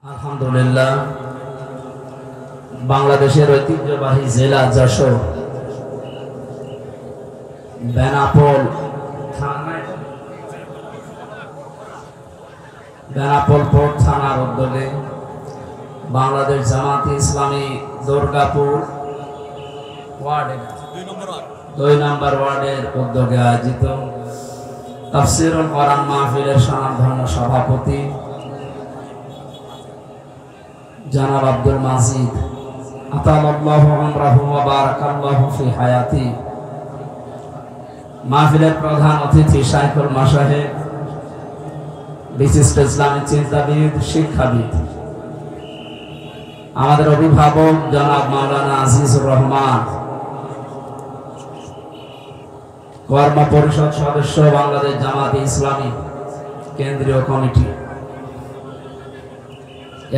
আলহামদুলিল্লাহ, বাংলাদেশের ঐতিহ্যবাহী জেলা যশোর বেনাপোল থানার উদ্যোগে বাংলাদেশ জামাতে ইসলামী দুর্গাপুর ওয়ার্ডের 2 নম্বর ওয়ার্ডের উদ্যোগে আয়োজিত তাফসীরুল কোরআন মাহফিলের স্বনামধন্য সভাপতি জনাব আব্দুল মাজিদ আতালাল্লাহু আমরাহু ওয়া বারাকাল্লাহু ফি হায়াতি, মাহফিলের প্রধান অতিথি শাইখুল মাশায়েখ, বিশিষ্ট ইসলামী চিন্তাবিদ, শিক্ষাবিদ, আমাদের অভিভাবক জনাব মাওলানা আজিজুর রহমান, কর্ম পরিষদ সদস্য বাংলাদেশ জামাতে ইসলামী কেন্দ্রীয় কমিটি।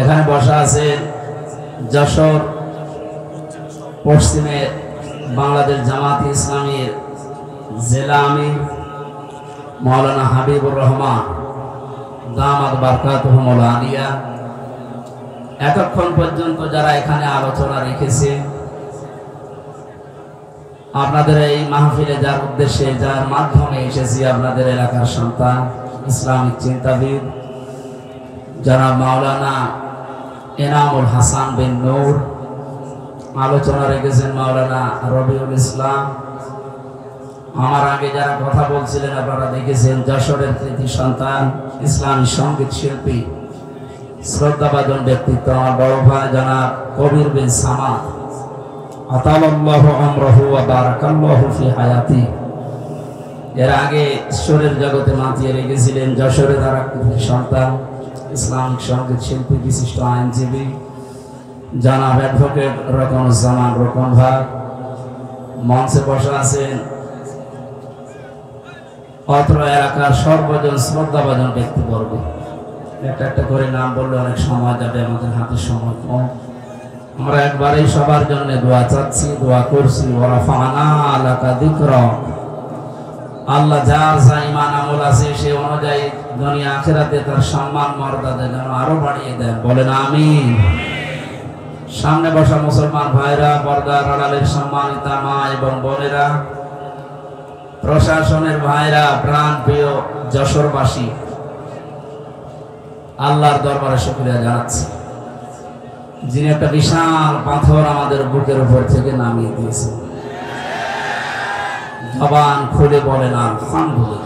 এখানে বসা আছেন যশোর পশ্চিমের বাংলাদেশ জামাতে ইসলামীর জেলা আমির মাওলানা হাবিবুর রহমান দামাত বারকাতুহুল আলিয়া। এতক্ষণ পর্যন্ত যারা এখানে আলোচনা রেখেছে, আপনাদের এই মাহফিলে যার উদ্দেশ্যে, যার মাধ্যমে এসেছি, আপনাদের এলাকার সন্তান, ইসলামিক চিন্তাবিদ জনাব মাওলানা এনামুল হাসান বিন নূর, আলোচনা রেখেছেন মাওলানা রবিউল ইসলাম। আমার আগে যারা কথা বলছিলেন আপনারা দেখেছেন, যশোরের কৃতি সন্তান, ইসলামী সঙ্গীত শিল্পী, শ্রদ্ধাভাজন ব্যক্তিত্ব আমার বড় ভাই জনাব কবির বিন সামাদ আতালাল্লাহু আমরাহু ওয়া বারাকাল্লাহু ফি হায়াতি। এর আগে ঈশ্বরের জগতে মাতিয়ে রেখেছিলেন যশোরের তারা কৃতি সন্তান, ইসলামিক সঙ্গীত শিল্পী, বিশিষ্ট আইনজীবী জনাব অ্যাডভোকেট রকনুজ্জামান রকন ভাই। মঞ্চে বসা আছেন অত্র এলাকার সর্বজন শ্রদ্ধাভাজন ব্যক্তিবর্গ। একটা একটা করে নাম বললে অনেক সময় যাবে, আমাদের হাতে সময় কম। আমরা একবারেই সবার জন্য দোয়া চাচ্ছি, দোয়া করছি। ওয়া রাফা'না লাকা যিকরা, আল্লাহ যার যা ঈমান আমল আছে সে অনুযায়ী দুনিয়া আখিরাতে তার সম্মান মর্যাদা যেন আরো বাড়িয়ে দেন, বলেন আমিন। সামনে বসা মুসলমান ভাইরা, পর্দার আড়ালের সম্মানিতা মা এবং বোনেরা, প্রশাসনের ভাইরা, প্রাণ প্রিয় যশোরবাসী, আল্লাহর দরবারে শুকরিয়া জানাচ্ছি, যিনি একটা বিশাল পাথর আমাদের বুকের উপর থেকে নামিয়ে দিয়েছেন। জবান খুলে বলেন আলহামদুলিল্লাহ।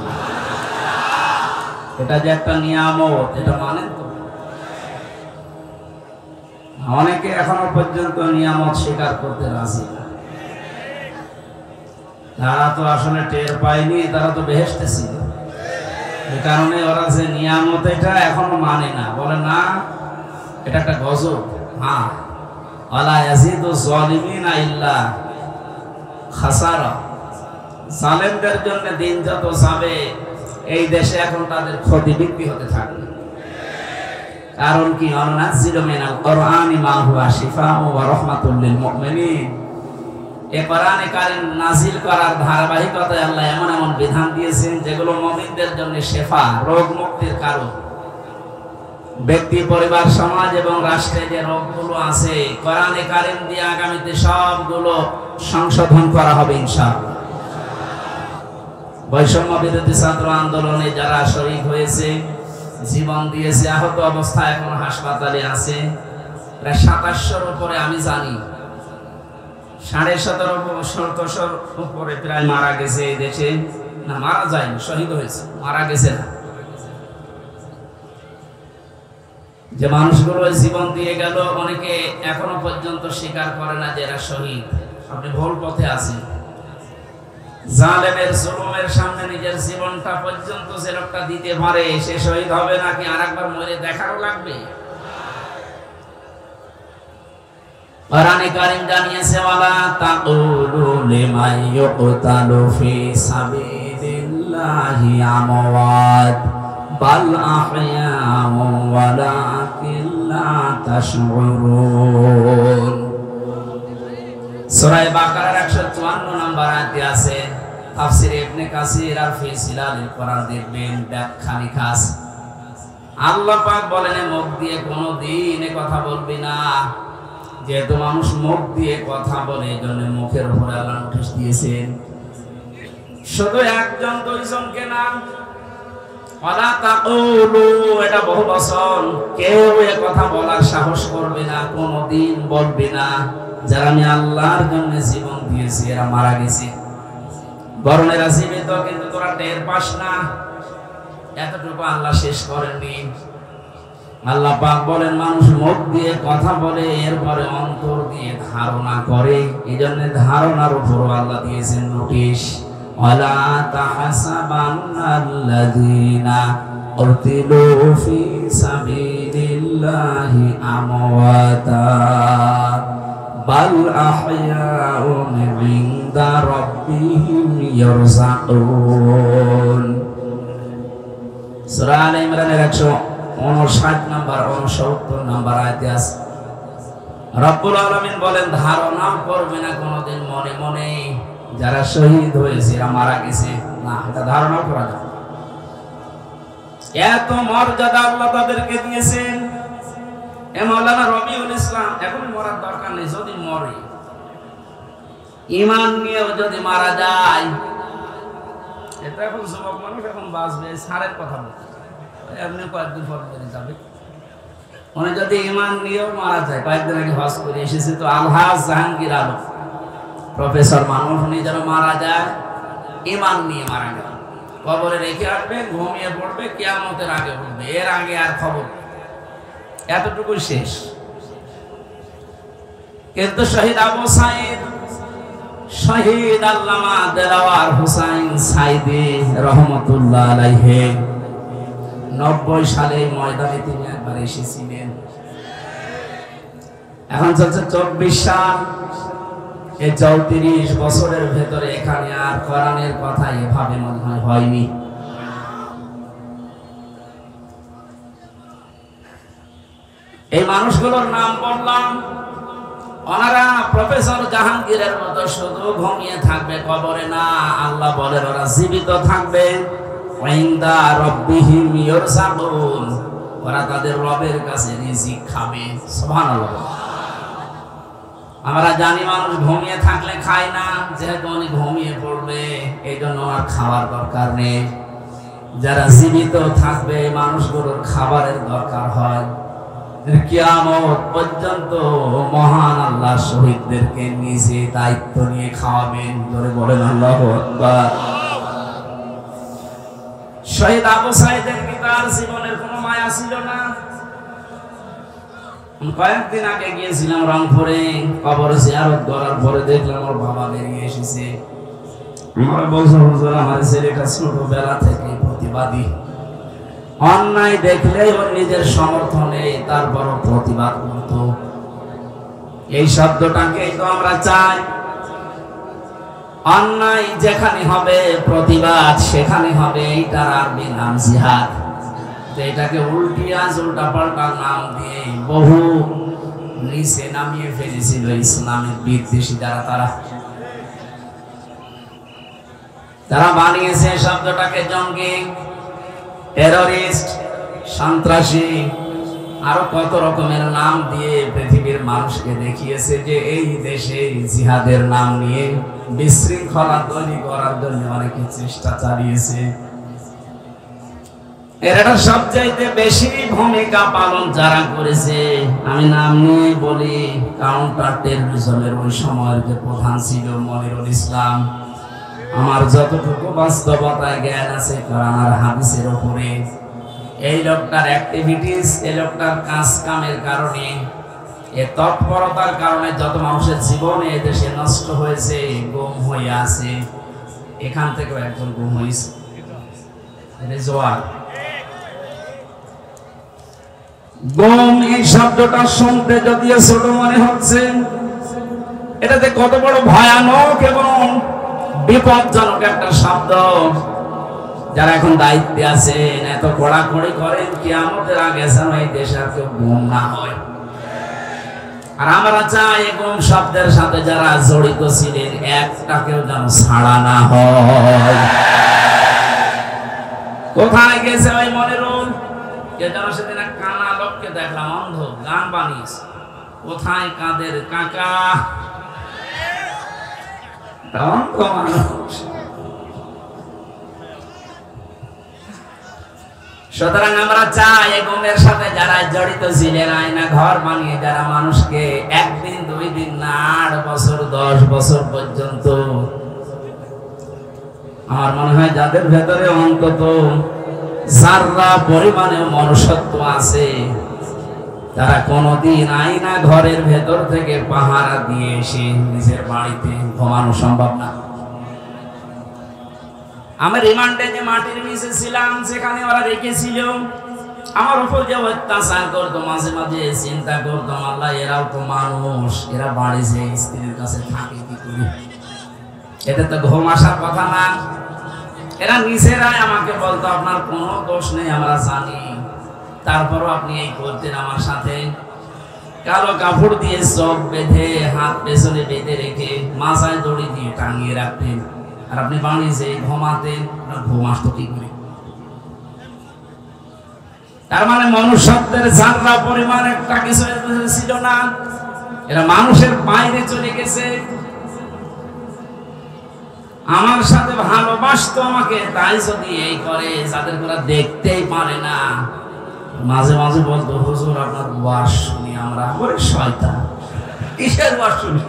এটা যে একটা নিয়ামত, এটা মানেন তো? অনেকে এখনো পর্যন্ত নিয়ামত স্বীকার করতে রাজি না। তারা তো আসলে টের পায়নি, তারা তো বেহেশতে ছিল। এই কারণে ওরা যে নিয়ামত এটা এখনো মানে না, বলে না এটা একটা গজব। হ্যাঁ, ওয়ালা ইয়াজিদু যালিমিনা ইল্লা খাসারা। জালেমদের জন্য দিন যত যাবে, এই দেশে এখন তাদের ক্ষতি বিক্রি হতে থাকবে। কারণ কি? আনাজ্জিলু মিনাল কোরআনি মা হুয়া শিফাউ ওয়া রাহমাতুল লিল মুমিনিন। এই কোরআনে কারীম নাজিল করার ধারাবাহিকতায় আল্লাহ এমন এমন বিধান দিয়েছেন যেগুলো মুমিনদের জন্য শিফা, রোগ মুক্তির কারণ। ব্যক্তি, পরিবার, সমাজ এবং রাষ্ট্রে যে রোগগুলো আছে, কোরআনে কারীম দিয়ে আগামীতে সবগুলো সংশোধন করা হবে ইনশাআল্লাহ। বৈষম্য বিরোধী ছাত্র আন্দোলনে যারা শরীক হয়েছে, জীবন দিয়েছে, আহত অবস্থায় এখন হাসপাতালে আছে প্রায় 2700-র উপরে, আমি জানি 1750-র উপরে প্রায় মারা গেছে এই দেশে। না, মারা যায়নি, শহীদ হয়েছে, মারা গেছে না। যে মানুষগুলো জীবন দিয়ে গেল, অনেকে এখনো পর্যন্ত স্বীকার করে না যে এরা শহীদ। আপনি ভুল পথে আছেন। জালেমের জুলুমের সামনে নিজের জীবনটা পর্যন্ত যে লোকটা দিতে পারে, সে শহীদ হবে নাকি আরেকবার মরে দেখারও লাগবে? কোরআনে কারীম জানিয়েছে, ওয়ালা তাকুলু লিমান ইউকতালু ফি সাবিলিল্লাহি আমওয়াত বাল আহয়াউ ওয়ালাকিন লা তাশউরুন। সূরা বাকারার 154 নম্বর আয়াতে আছে। তাফসীর ইবনে কাসির আর ফি সিলালিল কোরআন দেখবেন ব্যাখ্যা লিখা আছে। আল্লাহ পাক বলেন মুখ দিয়ে কোনোদিন কথা বলবি না। যেহেতু মানুষ মুখ দিয়ে কথা বলে এজন্য মুখের উপরে আল্লাহ নোটিশ দিয়েছেন। শুধু একজন দুইজনকে না, ওয়ালা তাকুলু, এটা বহু বচন। কেউ এ কথা বলার সাহস করবে না, কোনোদিন বলবে না যারা আমি আল্লাহর জন্য জীবন দিয়েছি এরা মারা গেছে। বরং এরা জীবিত, কিন্তু তোরা টের পাস না। এতটুকু আল্লাহ শেষ করেননি। আল্লাহ পাক বলেন মানুষ মুখ দিয়ে কথা বলে, এরপরে অন্তর দিয়ে ধারণা করে। এই জন্য ধারণার উপর আল্লাহ দিয়েছেন নোটিশ। ওয়ালা তাহসাবান্নাল্লাযীনা কুতিলু ফী সাবিলিল্লাহি আমওয়াতা বাল আহইয়াউন ইনদা রাব্বিহিম ইয়ারযাউন। সূরা আলে ইমরানের 159 নম্বর 69 নম্বর আয়াতে আছে রব্বুল আলামিন বলেন ধারণা করবে না কোনোদিন মনে মনে যারা শহীদ হয়েছে এরা মারা গেছে। না, এটা ধারণা করা যায়। এত মর্যাদা আল্লাহ তাদেরকে দিয়েছেন। এ মাওলানা রবিউল ইসলাম, এখন মরার দরকার নেই। যদি মরে ঈমান নিয়েও যদি মারা যায়, এটা এখন যুবক মানুষ এখন বাঁচবে, সারের কথা বলছে এমনি কয়েকদিন পর বেরিয়ে যাবে। উনি যদি ঈমান নিয়েও মারা যায়, কয়েকদিন আগে হজ করে এসেছে তো আলহাজ জাহাঙ্গীর আলম প্রফেসর মানুষ, উনি যেন মারা যায় ঈমান নিয়ে মারা গেল, কবরে রেখে আসবে, ঘুমিয়ে পড়বে, কিয়ামতের আগে উঠবে, এর আগে আর খবর এতটুকুই শেষ। কিন্তু শহীদ আবু সাঈদ, শহীদ আল্লামা দেলাওয়ার হোসাইন সাঈদী রহমতুল্লাহ আলাইহি 90 সালে ময়দানে তিনি একবার এসেছিলেন। এখন চলছে 24 সাল। এই 34 বছরের ভেতরে এখানে আর কোরআনের কথা এভাবে মনে হয় হয়নি। এই মানুষগুলোর নাম বললাম, ওনারা প্রফেসর জাহাঙ্গীরের মতো শুধু ঘুমিয়ে থাকবে কবরে না, আল্লাহ বলেন ওরা জীবিত থাকবে। ইনদা রাব্বিহিম ইয়ারযাকুন, ওরা তাদের রবের কাছে রিজিক খাবে। সুবহানাল্লাহ। আমরা জানি মানুষ ঘুমিয়ে থাকলে খায় না, যেহেতু উনি ঘুমিয়ে পড়বে এই জন্য আর খাওয়ার দরকার নেই। যারা জীবিত থাকবে মানুষগুলোর খাবারের দরকার হয়। কিয়ামত পর্যন্ত মহান আল্লাহ শহীদদেরকে নিজে দায়িত্ব নিয়ে খাওয়াবেন। ধরে বলেন আল্লাহু আকবার। শহীদ আবু সাঈদের কি তার জীবনের কোনো মায়া ছিল না? কয়েকদিন আগে গিয়েছিলাম রংপুরে, কবর জিয়ারত করার পরে দেখলাম ওর বাবা বেরিয়ে এসেছে। আমার বলছে হুজুর আমার ছেলেটা ছোটবেলা থেকে প্রতিবাদী, অন্যায় দেখলে ওর নিজের সমর্থনে তারপর প্রতিবাদ করত। এই শব্দটাকে তো আমরা চাই। অন্যায় যেখানে হবে প্রতিবাদ সেখানে হবে, এইটার আরবি নাম জিহাদ। এটাকে উল্টা পাল্টা নাম দিয়ে বহু নিচে নামিয়ে ফেলেছিল ইসলামের বিদ্বেষী যারা, তারা বানিয়েছে শব্দটাকে জঙ্গি, টেররিস্ট, সন্ত্রাসী, আরো কত রকমের নাম দিয়ে পৃথিবীর মানুষকে দেখিয়েছে যে এই দেশে জিহাদের নাম নিয়ে বিশৃঙ্খলা তৈরি করার জন্য অনেকে চেষ্টা চালিয়েছে। এরা সবচাইতে বেশি ভূমিকা পালন যারা করেছে, আমি নাম নিয়ে বলি, কাউন্টার টেররিজমের ওই সময়ের যে প্রধান ছিল মনিরুল ইসলাম। আমার যতটুকু বাস্তবতায় জ্ঞান আছে কোরআন আর হাদিসের উপরে, এই লোকটার অ্যাক্টিভিটিস, এই লোকটার কাজ কামের কারণে, এই তৎপরতার কারণে যত মানুষের জীবন এই দেশে নষ্ট হয়েছে, গুম হয়ে আছে। এখান থেকেও একজন গুম হয়েছে, রেজওয়ান। গুম এই শব্দটা শুনতে যদিও ছোট মনে হচ্ছে, এটাতে কত বড় ভয়ানক এবং বিপজ্জনক একটা শব্দ। যারা এখন দায়িত্বে আছেন এত কড়াকড়ি করেন কিয়ামতের আগে যেন এই দেশে আর কেউ গুম না হয়। আর আমরা চাই গুম শব্দের সাথে যারা জড়িত ছিলেন একটাকেও যেন ছাড়া না হয়। কোথায় গেছে ওই মনিরুল? কে যেন সেদিন এক কানা লোককে দেখলাম, অন্ধ, গান বানিয়েছে, কোথায় কাদের কাকা, অন্ধ মানুষ। সুতরাং আমরা চাই এই গুমের সাথে যারা জড়িত ছিলেন, আয়না ঘর বানিয়ে যারা মানুষকে একদিন 2 দিন না 8 বছর 10 বছর পর্যন্ত, আমার মনে হয় যাদের ভেতরে অন্তত যারা পরিমাণে মনুষ্যত্ব আছে, তারা কোনদিন আয়না ঘরের ভেতর থেকে পাহারা দিয়ে এসে নিজের বাড়িতে ঘুমানো সম্ভব না। আমি রিমান্ডে যে মাটির নিচে ছিলাম, সেখানে ওরা রেখেছিল, আমার উপর যে অত্যাচার করতো, মাঝে মাঝে চিন্তা করতাম, আল্লাহ এরাও তো মানুষ, এরা বাড়ি যে স্ত্রীর কাছে থাকে কি করে, এদের তো ঘুম আসার কথা না। এরা নিজেরাই আমাকে বলতো আপনার কোনো দোষ নেই, আমরা জানি, তারপরও আপনি এই করতেন আমার সাথে। কালো কাপড় দিয়ে চোখ বেঁধে, হাত পেছনে বেঁধে রেখে, মাথায় দড়ি দিয়ে টাঙিয়ে রাখতেন, আর আপনি বাড়ি যে ঘুমাতেন, ঘুম আসতো কি করে? তার মানে মনুষ্যত্বের যারা পরিমাণ একটা কিছু ছিল না, এরা মানুষের বাইরে চলে গেছে। আমার সাথে ভালোবাসতো আমাকে, তাই যদি এই করে, যাদের ওরা দেখতেই পারে না, মাঝে মাঝে বলতো হুজুর আপনার ওয়াজ শুনি আমরা। ওরে শয়তান, কিসের ওয়াজ শুনি?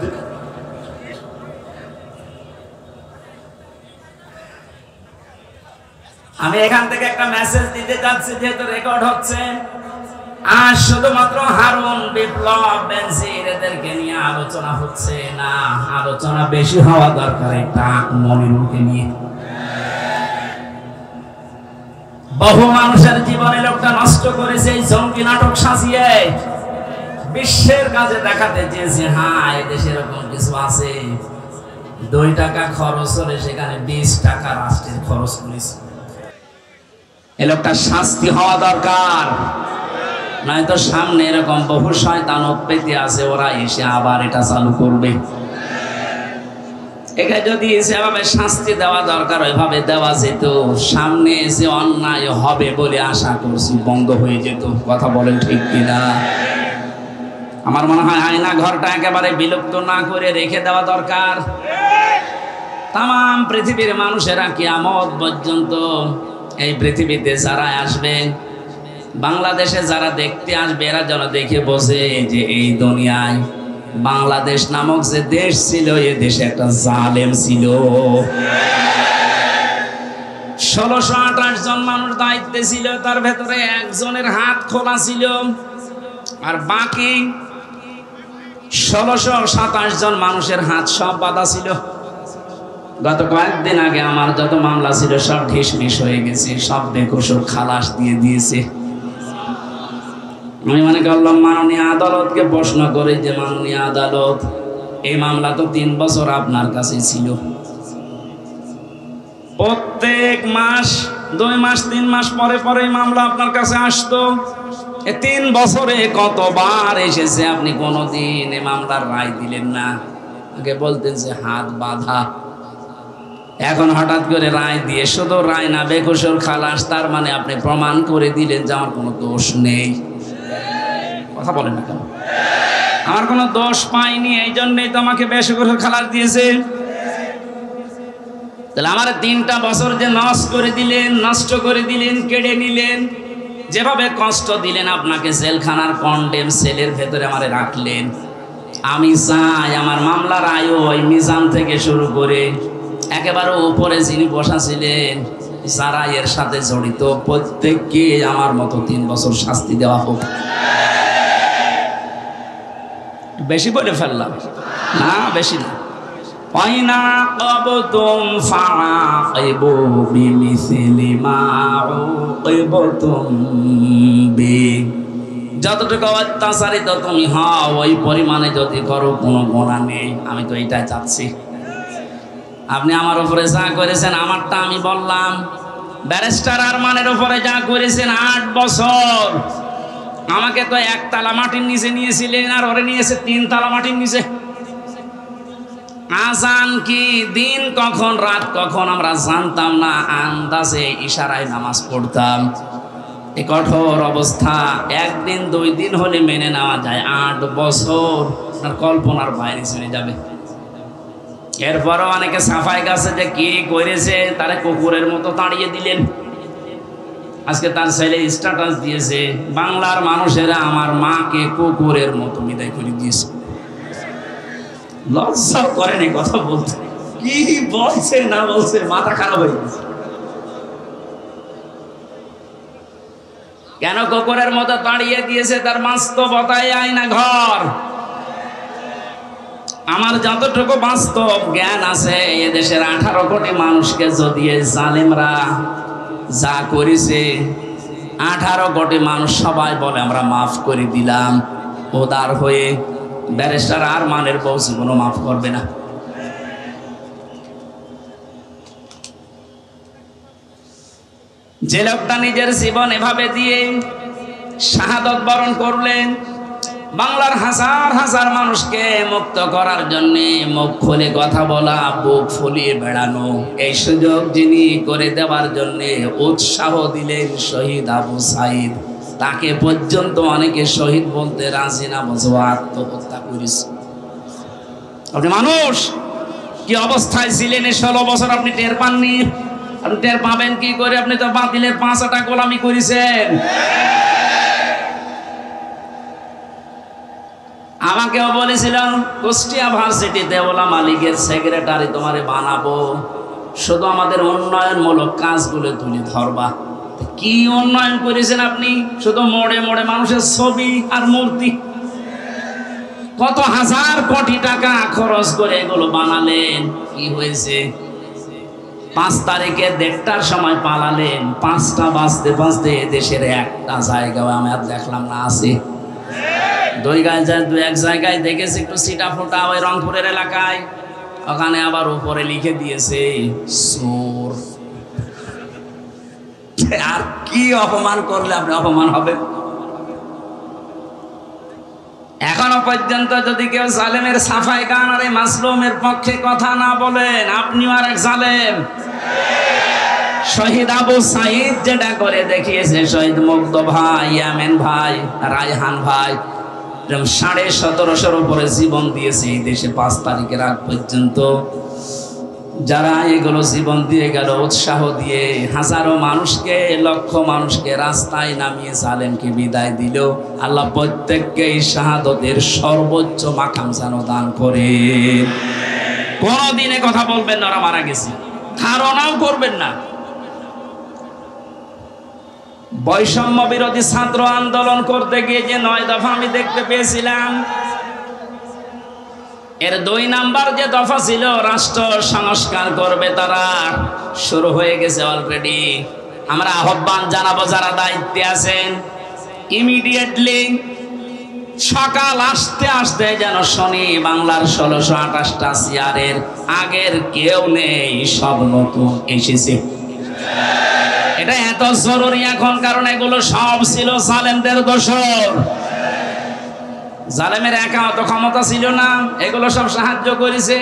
আমি এখান থেকে একটা মেসেজ দিতে যাচ্ছি, যেহেতু রেকর্ড হচ্ছে। আর শুধুমাত্র হারুন, বিপ্লব, বেনজির এদেরকে নিয়ে আলোচনা হচ্ছে না, আলোচনা বেশি হওয়া দরকার একটা মনিরুলকে নিয়ে। বহু মানুষের জীবনে লোকটা নষ্ট করেছে এই জঙ্গি নাটক সাজিয়ে, বিশ্বের কাজে দেখাতে চেয়েছে হ্যাঁ এদেশে এরকম কিছু আছে। 2 টাকা খরচ হলে সেখানে 20 টাকা রাষ্ট্রের খরচ করেছে। এ লোকটা শাস্তি হওয়া দরকার, নয়তো সামনে এরকম বহু শয়তান পেতে আছে, ওরা এসে আবার এটা চালু করবে। এখানে যদি সেভাবে শাস্তি দেওয়া দরকার ওইভাবে দেওয়া যেত, সামনে এসে অন্যায় হবে বলে আশা করছি বন্ধ হয়ে যেত। কথা বলেন ঠিক কিনা? আমার মনে হয় আয়না ঘরটা একেবারে বিলুপ্ত না করে রেখে দেওয়া দরকার। তাম পৃথিবীর মানুষেরা কিয়ামত পর্যন্ত এই পৃথিবীতে যারা আসবে, বাংলাদেশে যারা দেখতে আসবে, এরা যেন দেখে বোঝে যে এই দুনিয়ায় বাংলাদেশ নামক যে দেশ ছিল, এ দেশে একটা জালেম ছিল। 1628 জন মানুষ দায়িত্বে ছিল, তার ভেতরে একজনের হাত খোলা ছিল, আর বাকি 1627 জন মানুষের হাত সব বাঁধা ছিল। গত কয়েকদিন আগে আমার যত মামলা ছিল সব ঢিসমিস হয়ে গেছে, সব বেকসুর খালাস দিয়ে দিয়েছে। আমি মনে করলাম মাননীয় আদালতকে প্রশ্ন করে যে মাননীয় আদালত, এই মামলা তো 3 বছর আপনার কাছে ছিল, প্রত্যেক মাস 2 মাস 3 মাস পরে পরে মামলা আপনার কাছে আসতো, 3 বছরে কতবার এসেছে, আপনি কোনোদিন এই মামলার রায় দিলেন না। আগে বলতেন যে হাত বাঁধা, এখন হঠাৎ করে রায় দিয়ে, শুধু রায় না বেকসুর খালাস, তার মানে আপনি প্রমাণ করে দিলেন যে আমার কোনো দোষ নেই। কথা বলেন না কেন? আমার কোনো দোষ পাইনি, এই জন্যই তো আমাকে বেকসুর খালাস দিয়েছে। তাহলে আমার 3টা বছর যে নষ্ট করে দিলেন, কেড়ে নিলেন, যেভাবে কষ্ট দিলেন, আপনাকে জেলখানার কন্ডেম সেলের ভেতরে আমারে রাখলেন। আমি চাই আমার মামলার আয়ু ওই মিজান থেকে শুরু করে একেবারে উপরে যিনি বসা ছিলেন, যারা এর সাথে জড়িত, প্রত্যেককে আমার মতো 3 বছর শাস্তি দেওয়া হোক। বেশি বলে ফেললাম না? বেশি না। ওয়াইনা ক্বাবতুম ফাআকিবু বিমিসলি মা উকিবতুম বি, যতটুকু অত্যাচারিত তুমি হও ওই পরিমাণে যদি করো, কোনো গুনাহ নেই। আমি তো এইটাই চাচ্ছি। আপনি আমার উপরে যা করেছেন, আমারটা আমি বললাম, ব্যারিস্টার আরমানের উপরে যা করেছেন 8 বছর, আমাকে তো 1 তালা মাটির নিচে নিয়েছিলেন, আর ওরে নিয়েছে 3 তালা মাটির নিচে। আজান কি, দিন কখন রাত কখন আমরা জানতাম না, আন্দাজে ইশারায় নামাজ পড়তাম। এই কঠোর অবস্থা একদিন 2 দিন হলে মেনে নেওয়া যায়, 8 বছর আপনার কল্পনার বাইরে চলে যাবে। এরপরও অনেকে সাফাই গাছে যে কি করেছে তারা কুকুরের মতো তাড়িয়ে দিলেন। আজকে তার ছেলে স্ট্যাটাস দিয়েছে, বাংলার মানুষেরা আমার মাকে কুকুরের মতো বিদায় করে দিয়েছে। লজ্জা করেন এই কথা বলতে, কি বলছে না বলছে মাথা খারাপ হয়ে গেছে। কেন কুকুরের মতো তাড়িয়ে দিয়েছে? তার বাস্তবতায় আয়না ঘর। আমার যতটুকু বাস্তব জ্ঞান আছে, এদেশের 18 কোটি মানুষকে যদি এই জালেমরা যা করেছে, 18 কোটি মানুষ সবাই বলে আমরা মাফ করে দিলাম, উদার হয়ে। ব্যারিস্টার আরমানের বউ জীবনও মাফ করবে না। যে লোকটা নিজের জীবন এভাবে দিয়ে শাহাদত বরণ করলেন, বাংলার হাজার হাজার মানুষকে মুক্ত করার জন্য মুখ খুলে কথা বলা, বুক ফুলিয়ে বেড়ানো, এই সুযোগ যিনি করে দেওয়ার জন্য উৎসাহ দিলেন শহীদ আবু সাইদ, তাকে পর্যন্ত অনেকে শহীদ বলতে রাজি না, বলছে আত্মহত্যা করেছে। আপনি মানুষ কি অবস্থায় ছিলেন এই 16 বছর আপনি টের পাননি? আপনি টের পাবেন কি করে? আপনি তো বাতিলের 5টা গোলামি করেছেন। আমাকেও বলেছিলাম কুষ্টিয়া ভার্সিটিতে ওলামা লীগের সেক্রেটারি তোমারে বানাবো, শুধু আমাদের উন্নয়নমূলক কাজগুলো তুলে ধরবা। কি উন্নয়ন করেছেন আপনি? শুধু মোড়ে মোড়ে মানুষের ছবি আর মূর্তি। কত হাজার কোটি টাকা খরচ করে এগুলো বানালেন, কি হয়েছে? 5 তারিখে 1টার সময় পালালেন, 5টা বাজতে বাজতে দেশের একটা জায়গাও আমি আর দেখলাম না। আছে 2 এক জায়গায় দেখেছি একটু সিটা ফোটা, ওই রংপুরের এলাকায়, ওখানে আবার উপরে লিখে দিয়েছে চোর। আর কি অপমান করলে আপনি অপমান হবে? এখনো পর্যন্ত যদি কেউ জালেমের সাফাই গান আর এই মাসলুমের পক্ষে কথা না বলেন, আপনিও আর এক জালেম। শহীদ আবু সাইদ যেটা করে দেখিয়েছে, শহীদ মুগ্ধ ভাই, ইয়ামেন ভাই, রায়হান ভাই, 1750 উপরে জীবন দিয়েছে এই দেশে 5 তারিখের আগ পর্যন্ত। যারা এগুলো জীবন দিয়ে গেল, উৎসাহ দিয়ে হাজারো মানুষকে, লক্ষ মানুষকে রাস্তায় নামিয়ে জালেমকে বিদায় দিল, আল্লাহ প্রত্যেককে এই শাহাদতের সর্বোচ্চ মাকাম যেন দান করে। কোনদিনে কথা বলবেন না ওরা মারা গেছে, ধারণাও করবেন না। বৈষম্য বিরোধী ছাত্র আন্দোলন করতে গিয়ে যে 9 দফা আমি দেখতে পেয়েছিলাম, এর 2 নাম্বার যে দফা ছিল রাষ্ট্র সংস্কার করবে, তারা শুরু হয়ে গেছে অলরেডি। আমরা আহ্বান জানাবো যারা দায়িত্বে আছেন, ইমিডিয়েটলি সকাল আসতে আসতে যেন শুনি বাংলার 1628টা চেয়ারের আগের কেউ নেই, সব নতুন এসেছে। এটা এত জরুরি এখন, কারণ এগুলো সব ছিল জালেমদের দোসর। জালেমের একা অত ক্ষমতা ছিল না, এগুলো সব সাহায্য করেছে।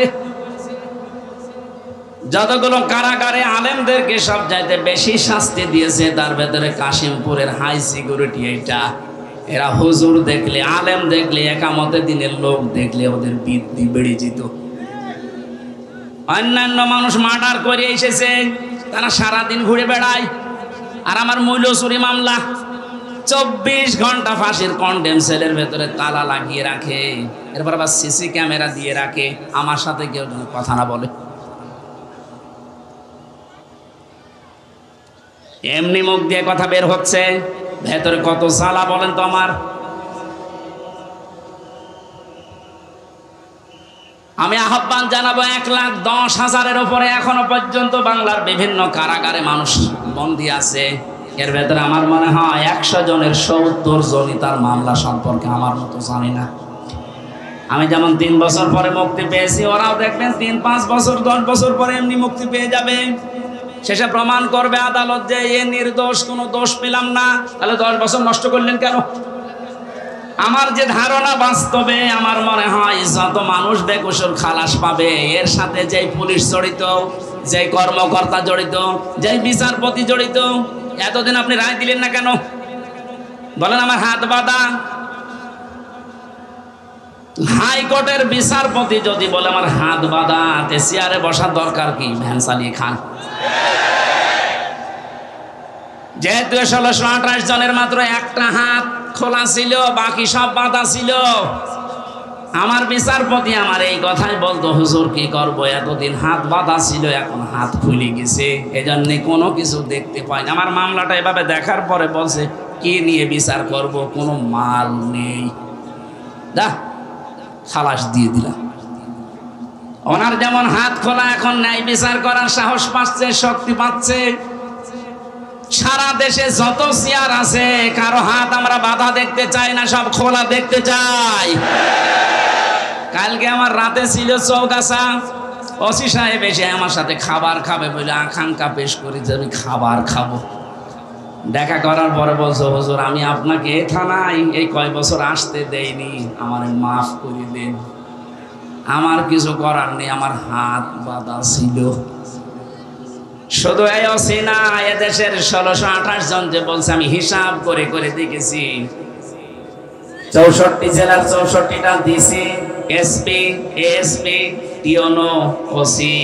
যতগুলো কারাগারে আলেমদেরকে সব চাইতে বেশি শাস্তি দিয়েছে, তার ভেতরে কাশিমপুরের হাই সিকিউরিটি। এইটা এরা হুজুর দেখলে, আলেম দেখলে, একামতে দিনের লোক দেখলে ওদের বৃদ্ধি বেড়ে যেত। অন্যান্য মানুষ মার্ডার করে এসেছে, তারা সারাদিন ঘুরে বেড়ায়। আর আমার মূল্য চুরি মামলা 24 ঘন্টা ফাঁসির কন্ডেম সেলের ভেতরে তালা লাগিয়ে রাখে, এরপর আবার সিসি ক্যামেরা দিয়ে রাখে, আমার সাথে কেউ যেন কথা না বলে। এমনি মুখ দিয়ে কথা বের হচ্ছে, ভেতরে কত জ্বালা বলেন তো আমার। আমি আহ্বান জানাবো 1,10,000-এর উপরে এখনো পর্যন্ত বাংলার বিভিন্ন কারাগারে মানুষ বন্দী আছে। এর ভেতরে আমার মনে হয় 100 জনের 70 জনই তার মামলা সম্পর্কে আমার মতো জানি না। আমি যেমন 3 বছর পরে মুক্তি পেয়েছি, ওরাও দেখবেন 3-5 বছর 10 বছর পরে এমনি মুক্তি পেয়ে যাবে। শেষে প্রমাণ করবে আদালত যে এ নির্দোষ, কোনো দোষ পেলাম না। তাহলে 10 বছর নষ্ট করলেন কেন? আমার যে ধারণা, বাস্তবে আমার মনে হয় যত মানুষ বেকসুর খালাস পাবে, এর সাথে যেই পুলিশ জড়িত, যেই কর্মকর্তা জড়িত, যেই বিচারপতি জড়িত, এতদিন আপনি রায় দিলেন না কেন? বলেন আমার হাত বাঁধা। হাইকোর্টের বিচারপতি যদি বলে আমার হাত বাঁধা, তে চেয়ারে বসার দরকার কি? ভ্যান চালিয়ে খান। যেহেতু 1628 জনের মাত্র একটা হাত খোলা ছিল, বাকি সব বাঁধা ছিল, আমার বিচারপতি আমার এই কথাই বলতো, হুজুর কি করবো, এতদিন হাত বাঁধা ছিল, এখন হাত খুলে গেছে, এজন্য কোনো কিছু দেখতে পাই না। আমার মামলাটা এভাবে দেখার পরে বলছে কি নিয়ে বিচার করব, কোনো মাল নেই, দা খালাস দিয়ে দিলাম। ওনার যেমন হাত খোলা, এখন ন্যায় বিচার করার সাহস পাচ্ছে, শক্তি পাচ্ছে। সারা দেশে যত চেয়ার আছে, কারো হাত আমরা বাধা দেখতে চাই না, সব খোলা দেখতে চাই। কালকে আমার রাতে ছিল চৌগাছা, ওসি সাহেব এসে আমার সাথে খাবার খাবে বলে আকাঙ্ক্ষা পেশ করি যে আমি খাবার খাবো। দেখা করার পরে বলছো, হুজুর আমি আপনাকে থানায় এই কয় বছর আসতে দেইনি, আমার মাফ করে দেন, আমার কিছু করার নেই, আমার হাত বাঁধা ছিল। শুধু এই ওসি না, এদেশের 1628 জন যে বলছে, আমি হিসাব করে করে দেখেছি, 64 জেলার 64টা ডিসি, এসপি, এএসপি, টিওনো, ওসি,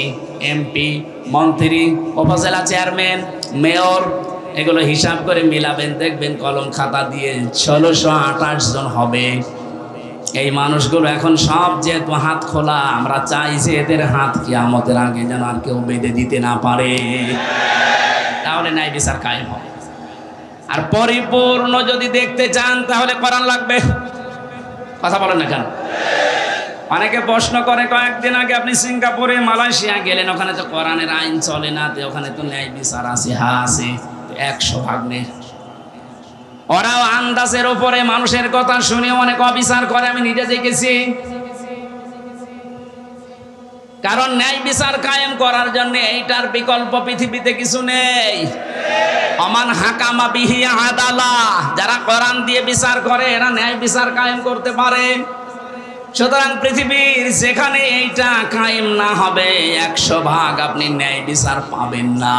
এমপি, মন্ত্রী, উপজেলা চেয়ারম্যান, মেয়র, এগুলো হিসাব করে মিলাবেন, দেখবেন কলম খাতা দিয়ে 1628 জন হবে। এই মানুষগুলো এখন সব যেহেতু হাত খোলা, আমরা চাই যে এদের হাত কিয়ামতের আগে যেন আর কেউ বেঁধে দিতে না পারে, তাহলে ন্যায় বিচার কায়েম হবে। আর পরিপূর্ণ যদি দেখতে চান তাহলে কোরআন লাগবে। কথা বলেন না কেন? অনেকে প্রশ্ন করে, কয়েকদিন আগে আপনি সিঙ্গাপুরে, মালয়েশিয়া গেলেন, ওখানে তো কোরআনের আইন চলে না, তো ওখানে তো ন্যায় বিচার আছে। হ্যাঁ আছে, 100% নেই। ওরাও আন্দাজের উপরে মানুষের কথা শুনে অনেক অবিচার করে, আমি নিজে দেখেছি। কারণ ন্যায় বিচার কায়েম করার জন্য এইটার বিকল্প পৃথিবীতে কিছু নেই। অমান হাকামা বিহি আদালা, যারা কোরআন দিয়ে বিচার করে এরা ন্যায় বিচার কায়েম করতে পারে। সুতরাং পৃথিবীর যেখানে এইটা কায়েম না হবে, 100% আপনি ন্যায় বিচার পাবেন না।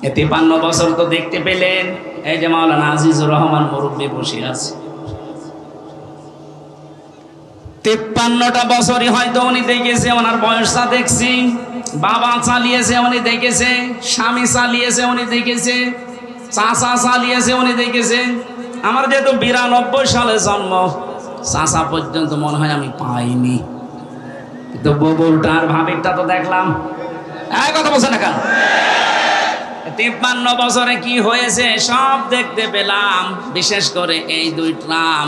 53 বছর তো দেখতে পেলেন, এই যে মাওলানা আজিজুর রহমান মুরব্বী বসে আছে, 53টা বছরই হয়তো উনি দেখেছে, ওনার বয়সটা দেখছি। বাবা চালিয়েছে উনি দেখেছে, স্বামী চালিয়েছে উনি দেখেছে, চাচা চালিয়েছে উনি দেখেছে। আমার যেহেতু 92 সালে জন্ম, চাচা পর্যন্ত মনে হয় আমি পাইনি, কিন্তু ববুলটা আর ভাবিরটা তো দেখলাম। এই কথা বলছে না কেন? 53 বছরে কি হয়েছে সব দেখতে পেলাম। বিশেষ করে এই 2 ট্রাম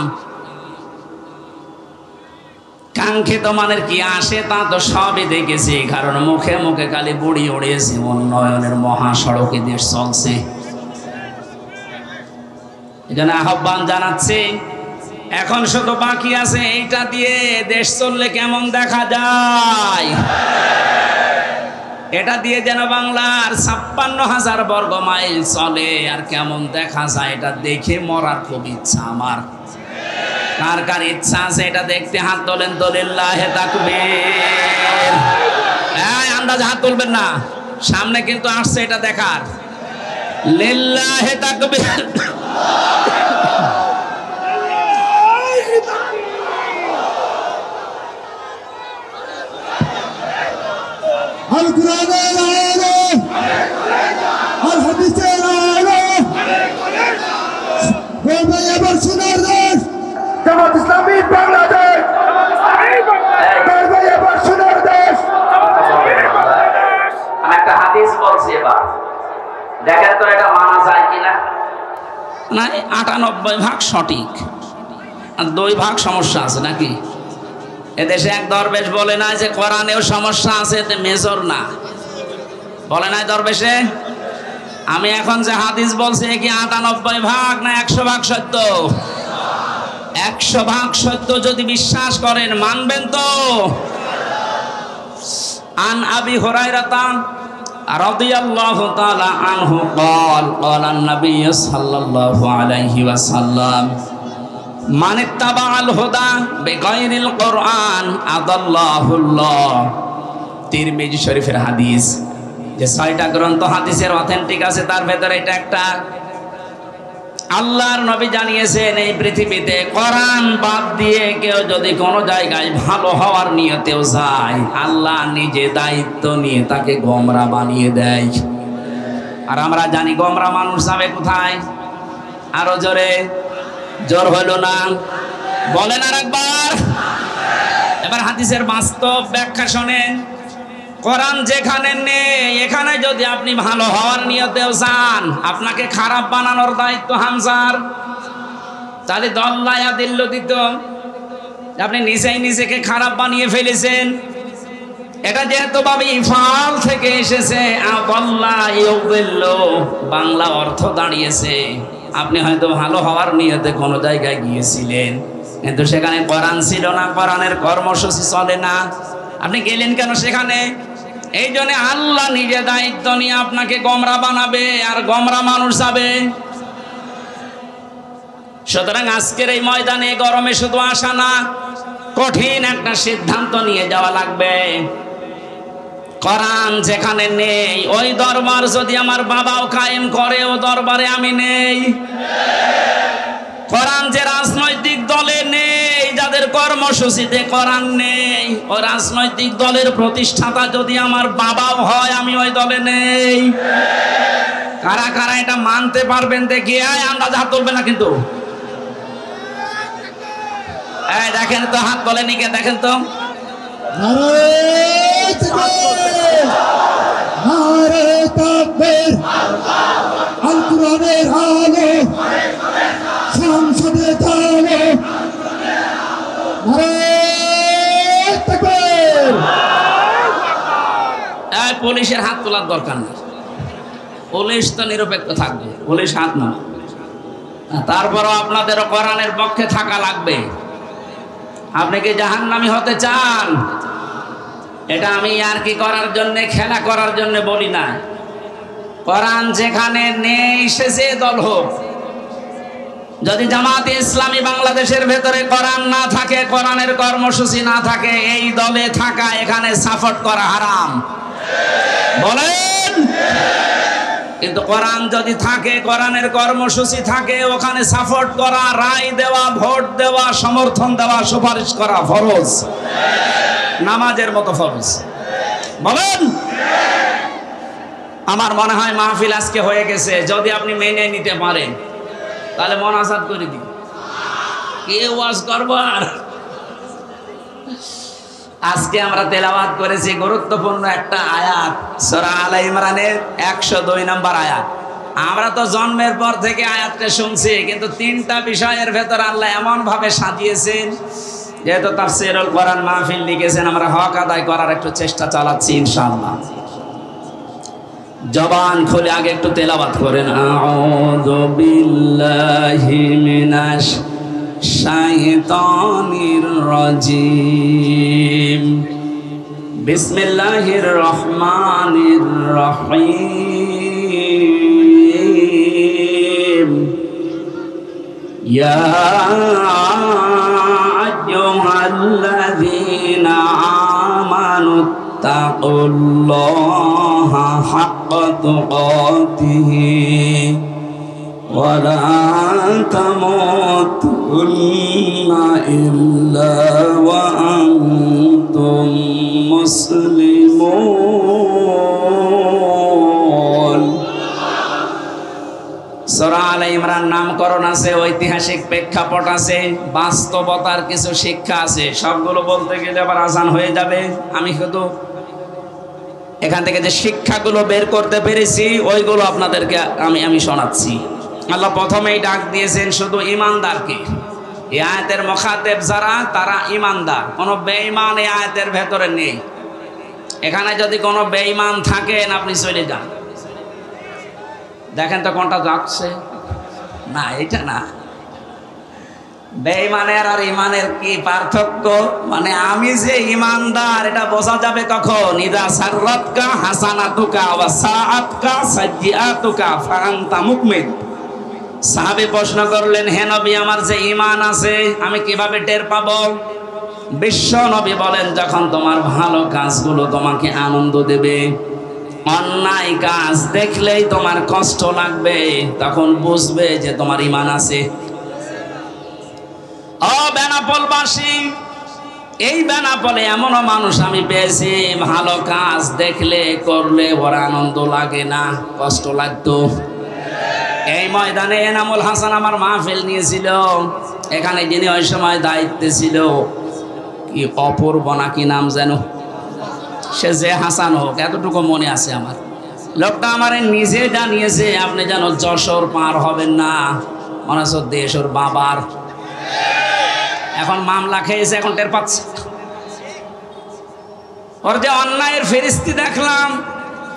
কাঙ্ক্ষিত মানের কি আসে তা তো সবই দেখেছি, কারণ মুখে মুখে খালি বুড়ি উড়িয়েছে, উন্নয়নের মহাসড়কে দেশ চলছে। এজন্য আহ্বান জানাচ্ছি, এখন শুধু বাকি আছে এইটা দিয়ে দেশ চললে কেমন দেখা যায়। এটা দিয়ে যেন বাংলার 56,000 বর্গ মাইল চলে, আর কেমন দেখা যায় এটা দেখে মরার খুব ইচ্ছা আমার। কার কার ইচ্ছা আছে এটা দেখতে হাত তোলেন তো, লিল্লাহে তাকবীর। আন্দাজে হাত তুলবেন না, সামনে কিন্তু আসছে এটা দেখার। লিল্লাহে তাকবীর। আল কুরআনের আলো, আল হাদিসের আলো, বলবে এবার সোনার দেশ জামাত ইসলামী বাংলাদেশ, বলবে এবার সোনার দেশ। আমি একটা হাদিস বলছি, এবার দেখেন তো এটা মানা যায় কিনা। না 98% সঠিক, আর 2% সমস্যা আছে নাকি? এদেশে এক দরবেশ বলে না যে কোরআনেও সমস্যা আছে, এতে মেজর না, বলে নাই দরবেশে? আমি এখন যে হাদিস বলছি কি 98% না 100% সত্য? 100% সত্য যদি বিশ্বাস করেন মানবেন তো। আন আবি হুরায়রা রাদিয়াল্লাহু তাআলা আনহু قال قال النبي صلى الله عليه وسلم মান ইত্তাবাআল হুদা বিগাইরিল কোরআন আদাল্লাহুল্লাহ। তিরমিজি শরীফের হাদিস, যে 6টা গ্রন্থ হাদিসের অথেন্টিক আছে, তার ভেতরে এটা একটা। আল্লাহর নবী জানিয়েছেন এই পৃথিবীতে কোরআন বাদ দিয়ে কেউ যদি কোনো জায়গায় ভালো হওয়ার নিয়তেও যায়, আল্লাহ নিজে দায়িত্ব নিয়ে তাকে গোমরা বানিয়ে দেয়। আর আমরা জানি গোমরা মানুষ যাবে কোথায়? আরো জোরে, জোর হলো না, বলেন আর একবার। এবার হাদিসের বাস্তব ব্যাখ্যা শোনেন। কোরআন যেখানে নেই, এখানে যদি আপনি ভালো হওয়ার নিয়তেও চান, আপনাকে খারাপ বানানোর দায়িত্ব হামজার। তাহলে দল্লায়া দিল্ল দিত, আপনি নিজেই নিজেকে খারাপ বানিয়ে ফেলেছেন। এটা যেহেতু ভাবে ইফাল থেকে এসেছে, বাংলা অর্থ দাঁড়িয়েছে আপনি হয়তো ভালো হওয়ার নিয়তে কোনো জায়গায় গিয়েছিলেন, কিন্তু সেখানে কোরআন ছিল না, কোরআনের কর্মসূচি চলে না, আপনি গেলেন কেন সেখানে? এই জন্য আল্লাহ নিজে দায়িত্ব নিয়ে আপনাকে গোমরা বানাবে, আর গোমরা মানুষ যাবে। সুতরাং আজকের এই ময়দানে গরমে শুধু আসা না, কঠিন একটা সিদ্ধান্ত নিয়ে যাওয়া লাগবে। কোরআন যেখানে নেই, ওই দরবার যদি আমার বাবাও কায়েম করে, ও দরবারে আমি নেই। কোরআন যে রাজনৈতিক দলে নেই, যাদের কর্মসূচিতে কোরআন নেই, ওই রাজনৈতিক দলের প্রতিষ্ঠাতা যদি আমার বাবাও হয়, আমি ওই দলে নেই। কারা কারা এটা মানতে পারবেন দেখি? আমরা হাত তুলবে না কিন্তু। দেখেন তো, হাত তোলেনি কে? দেখেন তো। পুলিশের হাত তোলার দরকার নেই, পুলিশ তো নিরপেক্ষ থাকবে, পুলিশ হাত না। তারপরও আপনাদেরও কোরআনের পক্ষে থাকা লাগবে। আপনি কি জাহান্নামী হতে চান? এটা আমি আর কি করার জন্য, খেলা করার জন্য বলি না। কোরআন যেখানে নেই, সে যে দল হোক, যদি জামাতে ইসলামী বাংলাদেশের ভেতরে কোরআন না থাকে, কোরআনের কর্মসূচি না থাকে, এই দলে থাকা, এখানে সাপোর্ট করা হারাম। বলেন। কিন্তু কোরআন যদি থাকে, কোরআনের কর্মসূচি থাকে, ওখানে সাপোর্ট করা, রায় দেওয়া, ভোট দেওয়া, সমর্থন দেওয়া, সুপারিশ করা ফরজ, নামাজের মতো ফরজ। বলেন। আমার মনে হয় মাহফিল আজকে হয়ে গেছে, যদি আপনি মেনে নিতে পারেন তাহলে মোনাজাত করে দিন, কে ওয়াজ করবো আর। আজকে আমরা তেলাওয়াত করেছি গুরুত্বপূর্ণ একটা আয়াত, সূরা আলে ইমরানের 102 নম্বর আয়াত। আমরা তো জন্মের পর থেকে আয়াতটা শুনছি, কিন্তু তিনটা বিষয়ের ভেতর আল্লাহ এমন ভাবে সাজিয়েছেন, যেহেতু তাফসীরুল কোরআন মাহফিল লিখেছেন, আমরা হক আদায় করার একটু চেষ্টা চালাচ্ছি ইনশাআল্লাহ। জবান খুলে আগে একটু তেলাওয়াত করেন। আউযু বিল্লাহি মিনাশ শাইতানির রাজিম, বিসমিল্লাহির রহমানির রহিম। ইয়া আইয়ুহাল্লাযীনা আমানু তাকুল্লাহা হাক্কা তুকাতিহি ওয়া লা তামুতুন্না ইল্লা ওয়া আনতুম মুসলিমুন। সূরা আলে ইমরান নামকরণ আছে, ঐতিহাসিক প্রেক্ষাপট আছে, বাস্তবতার কিছু শিক্ষা আছে। সবগুলো বলতে গেলে আবার আজান হয়ে যাবে। আমি শুধু এখান থেকে যে শিক্ষাগুলো বের করতে পেরেছি, ওইগুলো আপনাদেরকে আমি শোনাচ্ছি। আল্লাহ প্রথমেই ডাক দিয়েছেন শুধু ঈমানদারকে। এই আয়াতের মুখাতেব যারা, তারা ঈমানদার। কোনো বেঈমান এই আয়াতের ভেতরে নেই। এখানে যদি কোনো বেঈমান থাকেন, আপনি চলে যান। দেখেন তো কোনটা যাচ্ছে না, এটা না। বেঈমানের আর ঈমানের কি পার্থক্য? মানে আমি যে ঈমানদার, এটা বোঝা যাবে কখন? ইযা সাররাতকা হাসানাতুকা ওয়া সাআতকা সাইয়্যাতুকা ফাআনতা মুকমিন। সাহাবী প্রশ্ন করলেন, হে নবী, আমার যে ঈমান আছে, আমি কিভাবে টের পাবো? বিশ্ব নবী বলেন, যখন তোমার ভালো কাজগুলো তোমাকে আনন্দ দেবে, অন্যায় কাজ দেখলেই তোমার কষ্ট লাগবে, তখন বুঝবে যে তোমার ঈমান আছে। ও বেনাপোলবাসী, এই বেনাপোলে এমনও মানুষ আমি পেয়েছি, ভালো কাজ দেখলে করলে ওর আনন্দ লাগে না, কষ্ট লাগতো। এই ময়দানে এনামুল হাসান আমার মাহফিল নিয়েছিল, এখানে যিনি ওই সময় দায়িত্বে ছিল, কি অপূর্ব নাকি নাম যেন, সে যে হাসান হোক, এতটুকু মনে আছে আমার। লোকটা আমার নিজে জানিয়েছে, আপনি যেন যশোর পার হবেন না, মনে হচ্ছে দেশ ওর বাবার। এখন মামলা খেয়েছে, এখন টের পাচ্ছে। ওর যে অন্যায়ের ফেরেশতা দেখলাম,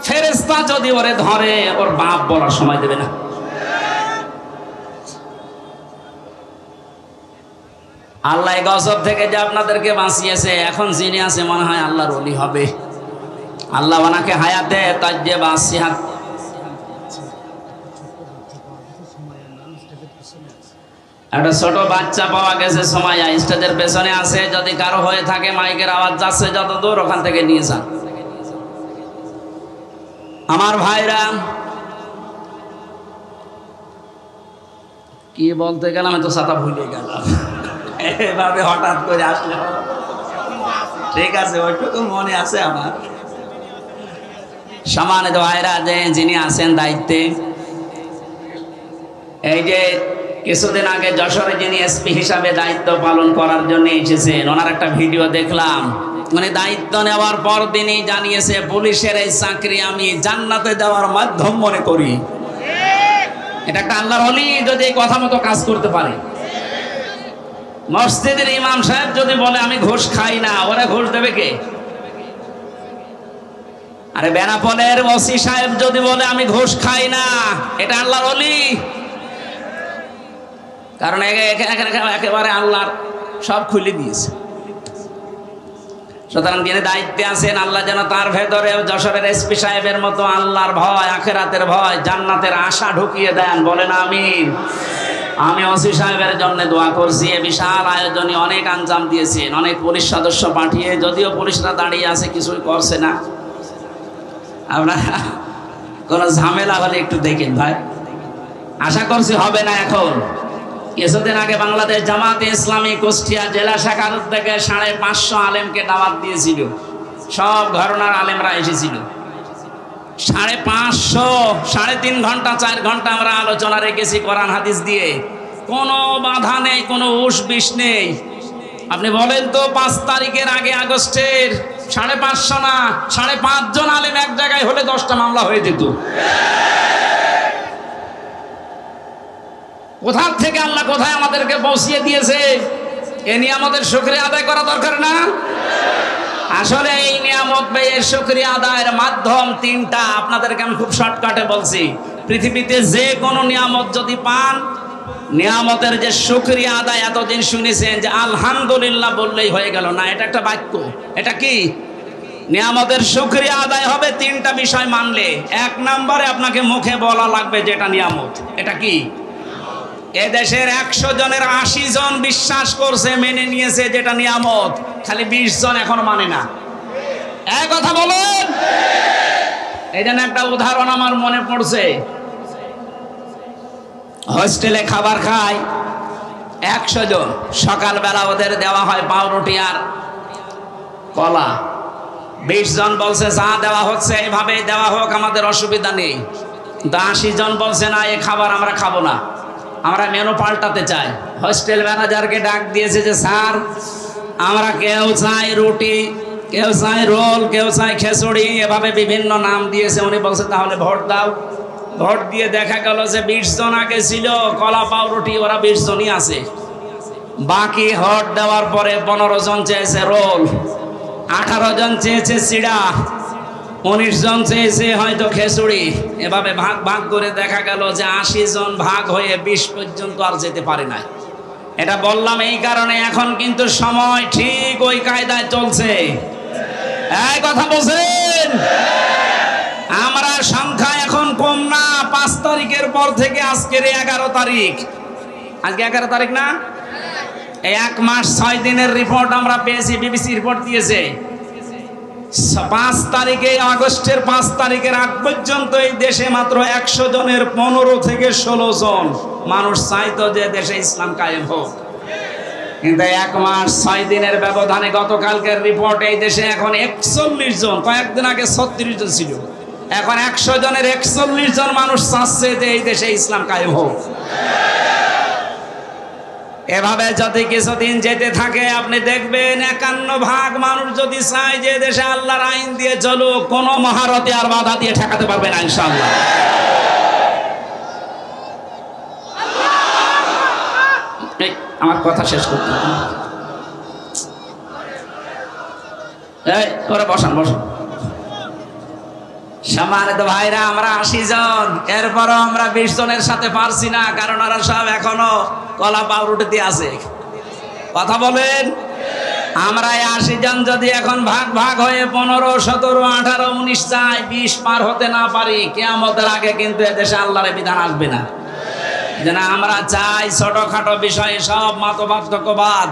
ফেরেশতা যদি ওরে ধরে ওর বাপ বলার সময় দেবে না। আল্লাহ গজব থেকে যে আপনাদেরকে বাঁচিয়েছে, এখন যিনি আছে মনে হয় আল্লাহর ওলি হবে। আল্লাহ ওনাকে হায়াতে তাজ্জে বাসিহাত। একটা ছোট বাচ্চা পাওয়া গেছে সময়া, স্টেজের পেছনে আছে, যদি কারো হয়ে থাকে মাইকের আওয়াজ যাচ্ছে যত দূর, ওখান থেকে নিয়ে যান। আমার ভাইরা, কি বলতে গেলাম, তো ছাতা ভুলে গেলাম, এভাবে হঠাৎ করে আসলে। ঠিক আছে, ওইটুকু মনে আছে আমার। সম্মানিত ভাইরা, যে যিনি আছেন দায়িত্বে, এই যে কিছুদিন আগে যশোরে যিনি এসপি হিসাবে দায়িত্ব পালন করার জন্য এসেছেন, ওনার একটা ভিডিও দেখলাম। মানে দায়িত্ব নেওয়ার পর দিনই জানিয়েছে, পুলিশের এই চাকরি আমি জান্নাতে দেওয়ার মাধ্যম মনে করি। এটা একটা আল্লাহর ওলি যদি এই কথা মতো কাজ করতে পারে। মসজিদের ইমাম সাহেব যদি বলে আমি ঘুষ খাই না, ওরা ঘুষ দেবে কে? আরে বেনাপোলের ওসি সাহেব যদি বলে আমি ঘুষ খাই না, এটা আল্লাহর ওলি। কারণ একেবারে আল্লাহর সব খুলে দিয়েছে। সুতরাং যিনি দায়িত্বে আছেন, আল্লাহ যেন তার ভেতরে যশোরের এসপি সাহেবের মতো আল্লাহর ভয়, আখিরাতের ভয়, জান্নাতের আশা ঢুকিয়ে দেন। বলেন আমিন। আমি ওসি সাহেবের জন্য দোয়া করছি। বিশাল আয়োজনে অনেক আঞ্জাম দিয়েছেন, অনেক পুলিশ সদস্য পাঠিয়ে, যদিও পুলিশরা দাঁড়িয়ে আছে, কিছুই করছে না। আপনারা কোনো ঝামেলা হলে একটু দেখেন ভাই, আশা করছি হবে না। এখন কিছুদিন আগে বাংলাদেশ জামাতে ইসলামী কুষ্টিয়া জেলা শাখার উদ্যোগে 550 আলেমকে দাওয়াত দিয়েছিল। সব ঘরানার আলেমরা এসেছিল। 550, 3.5 ঘন্টা 4 ঘন্টা আমরা আলোচনা রেখেছি কোরআন হাদিস দিয়ে। কোনো বাধা নেই, কোনো উস বিষ নেই। আপনি বলেন তো, 5 তারিখের আগে আগস্টের 550 না 5.5 জন আলেম এক জায়গায় হলে 10টা মামলা হয়ে যেত। কোথা থেকে আল্লাহ কোথায় আমাদেরকে পৌঁছিয়ে দিয়েছে, এ নিয়ে আমাদের শুকরিয়া আদায় করা দরকার না? আসলে এই নিয়ামত ব্যয়ের শুকরিয়া আদায়ের মাধ্যম 3টা। আপনাদেরকে আমি খুব শর্টকাটে বলছি। পৃথিবীতে যে কোনো নিয়ামত যদি পান, নিয়ামতের যে শুকরিয়া আদায়, এতদিন শুনেছেন যে আলহামদুলিল্লাহ বললেই হয়ে গেল না, এটা একটা বাক্য। এটা কি? নিয়ামতের শুকরিয়া আদায় হবে 3টা বিষয় মানলে। 1 নম্বরে আপনাকে মুখে বলা লাগবে যেটা নিয়ামত। এটা কি? এ দেশের 100 জনের 80 জন বিশ্বাস করছে, মেনে নিয়েছে যেটা নিয়ামত, খালি 20 জন এখনো মানে না। এক কথা বলেন। এই জন্য একটা উদাহরণ আমার মনে পড়ছে। হোস্টেলে খাবার খায় 100 জন। সকালবেলা ওদের দেওয়া হয় পাউরুটি আর কলা। 20 জন বলছে যা দেওয়া হচ্ছে এইভাবে দেওয়া হোক, আমাদের অসুবিধা নেই। 80 জন বলছে না, এই খাবার আমরা খাবো না, আমরা মেনু পাল্টাতে চাই। হোস্টেল ম্যানেজারকে ডাক দিয়েছে যে স্যার, আমরা কেউ চাই রুটি, কেউ চাই রোল, কেউ চাই খিচুড়ি, এভাবে বিভিন্ন নাম দিয়েছে। উনি বলছে তাহলে ভোট দাও। ভোট দিয়ে দেখা গেল যে 20 জন আগে ছিল কলা পাউরুটি, ওরা 20 জনই আছে। বাকি ভোট দেওয়ার পরে 15 জন চেয়েছে রোল, 18 জন চেয়েছে চিড়া, 19 জন চেয়েছে হয়তো খিচুড়ি। এভাবে ভাগ ভাগ করে দেখা গেল যে 80 জন ভাগ হয়ে 20 পর্যন্ত আর যেতে পারে না। এটা বললাম এই কারণে, এখন কিন্তু সময় ঠিক ওই কায়দায় চলছে। এই কথা বলছেন। আমরা সংখ্যা এখন কম না। 5 তারিখের পর থেকে আজকের 11 তারিখ, আজকে 11 তারিখ না, এই 1 মাস 6 দিনের রিপোর্ট আমরা পেয়েছি। বিবিসি রিপোর্ট দিয়েছে। 5 তারিখে, আগস্টের 5 তারিখের আগ পর্যন্ত এই দেশে মাত্র 100 জনের 15 থেকে 16 জন মানুষ চাইতো যে দেশে ইসলাম কায়েম হোক। কিন্তু 1 মাস 6 দিনের ব্যবধানে গতকালকের রিপোর্ট এই দেশে এখন 41 জন, কয়েকদিন আগে 36 জন ছিল, এখন 100 জনের 41 জন মানুষ চাচ্ছে যে এই দেশে ইসলাম কায়েম হোক। এভাবে যদি কিছুদিন যেতে থাকে আপনি দেখবেন 51 মানুষ যদি চায় যে দেশে আল্লাহর আইন দিয়ে চলুক, কোন মহারথী আর বাধা দিয়ে ঠেকাতে পারবে না ইনশাআল্লাহ। আমার কথা শেষ করতে ওরা বসান বসান। সম্মানিত ভাইরা, আমরা 80 জন, এরপরও আমরা 20 জনের সাথে পারছি না, কারণ ওরা সব এখনো কলা পাউরুটিতে আছে। কথা বলেন, আমরা 80 জন যদি এখন ভাগ ভাগ হয়ে 15, 17, 18, 19 চাই, 20 পার হতে না পারি, কিয়ামতের আগে কিন্তু এদেশে আল্লাহর বিধান আসবে না। যেন আমরা চাই ছোটখাটো বিষয়ে সব মতপার্থক্যবাদ।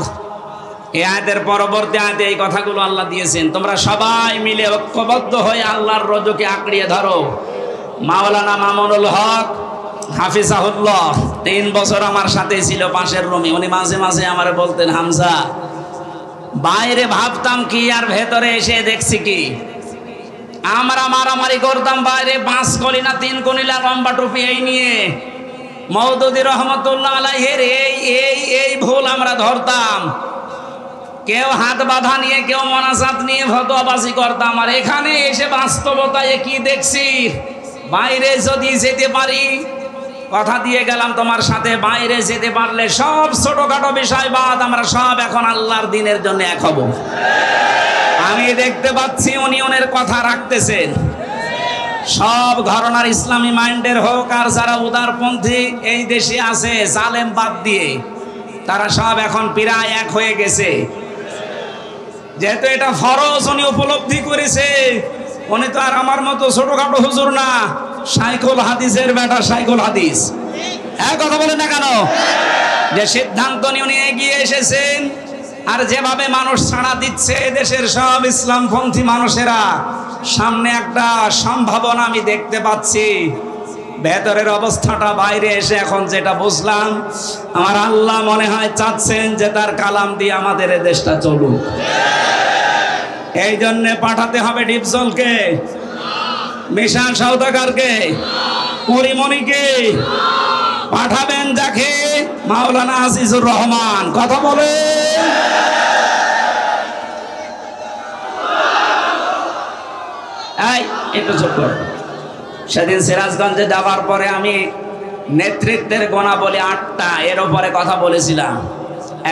এই আয়াতের পরবর্তী আয়াতে এই কথাগুলো আল্লাহ দিয়েছেন, তোমরা সবাই মিলে ঐক্যবদ্ধ হয়ে আল্লাহর রজকে আঁকড়িয়ে ধরো। মাওলানা মামুনুল হক হাফিজাহুল্লাহ 3 বছর আমার সাথে ছিল পাশের রুমে। উনি মাঝে মাঝে আমার বলতেন, হামজা বাইরে ভাবতাম কি আর ভেতরে এসে দেখছি কি। আমরা মারামারি করতাম বাইরে, 5 কলিনা 3 কলিনা লম্বা টুপি এই নিয়ে। মওদুদি রহমতুল্লাহ আলাইহির এই ভুল আমরা ধরতাম। কেউ হাত বাঁধা নিয়ে, কেউ মোনাজাত নিয়ে ফতোয়াবাজি করতাম। আর এখানে এসে বাস্তবতায় কি দেখছি, বাইরে যদি যেতে পারি, কথা দিয়ে গেলাম তোমার সাথে, বাইরে যেতে পারলে সব ছোটখাটো বিষয় বাদ আমরা সব এখন আল্লাহর দিনের জন্য এক হব। আমি দেখতে পাচ্ছি উনি ওনার কথা রাখতেছেন। সব ঘরানার ইসলামী মাইন্ডের হোক আর যারা উদারপন্থী এই দেশে আছে জালেম বাদ দিয়ে, তারা সব এখন প্রায় এক হয়ে গেছে। যেহেতু এটা ফরজ উনি উপলব্ধি করেছে, উনি তো আর আমার মতো ছোটখাটো হুজুর না, শাইখুল হাদিসের বেটা শাইখুল হাদিস। এক কথা বলেন না কেন, যে সিদ্ধান্ত নিয়ে উনি এগিয়ে এসেছেন। আর যেভাবে মানুষ ছাড়া দিচ্ছে দেশের সব ইসলামপন্থী মানুষেরা, সামনে একটা সম্ভাবনা আমি দেখতে পাচ্ছি। ভেতরের অবস্থাটা বাইরে এসে এখন যেটা বুঝলাম, আমার আল্লাহ মনে হয় চাচ্ছেন যে তার কালাম দিয়ে আমাদের এই দেশটা চলুক। এই জন্য পাঠাতে হবে ডিপজলকে, মিশন সওদাগরকে, পরিমণিকে পাঠাবেন, যাকে মাওলানা আজিজুর রহমান। কথা বলে একটু চুপ কর। সেদিন সিরাজগঞ্জে যাওয়ার পরে আমি নেতৃত্বের গোনা বলে 8টা, এর উপরে কথা বলেছিলাম।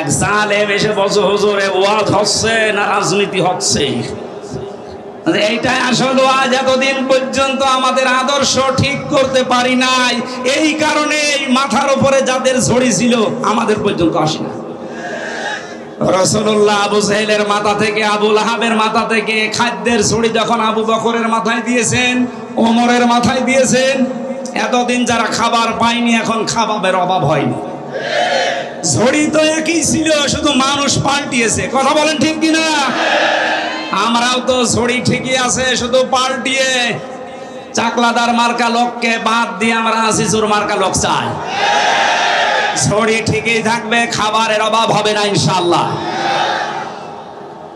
এক জালেম এসে বলছে, হুজুরে ওয়াজ হচ্ছে না রাজনীতি হচ্ছে? এইটাই আসলে আজ এতদিন পর্যন্ত আমাদের আদর্শ ঠিক করতে পারি নাই, এই কারণে মাথার উপরে যাদের ঝড়ি ছিল আমাদের পর্যন্ত আসে না। রাসূলুল্লাহ আবু জাহেলের মাথা থেকে, আবু লাহাবের মাথা থেকে খাদ্যের ছড়ি যখন আবু বকরের মাথায় দিয়েছেন, ওমরের মাথায় দিয়েছেন, এতদিন যারা খাবার পায়নি এখন খাবারের অভাব হয়নি। ঝড়ি তো একই ছিল, শুধু মানুষ পাল্টিয়েছে। কথা বলেন ঠিক কিনা? আমরাও তো ঝড়ি ঠিকই আছে, শুধু পাল্টিয়ে চাকলাদার মার্কা লোককে বাদ দিয়ে আমরা আজিজুর মার্কা লোক চাই। ঝড়ি ঠিকই থাকবে, খাবারের অভাব হবে না ইনশাআল্লাহ।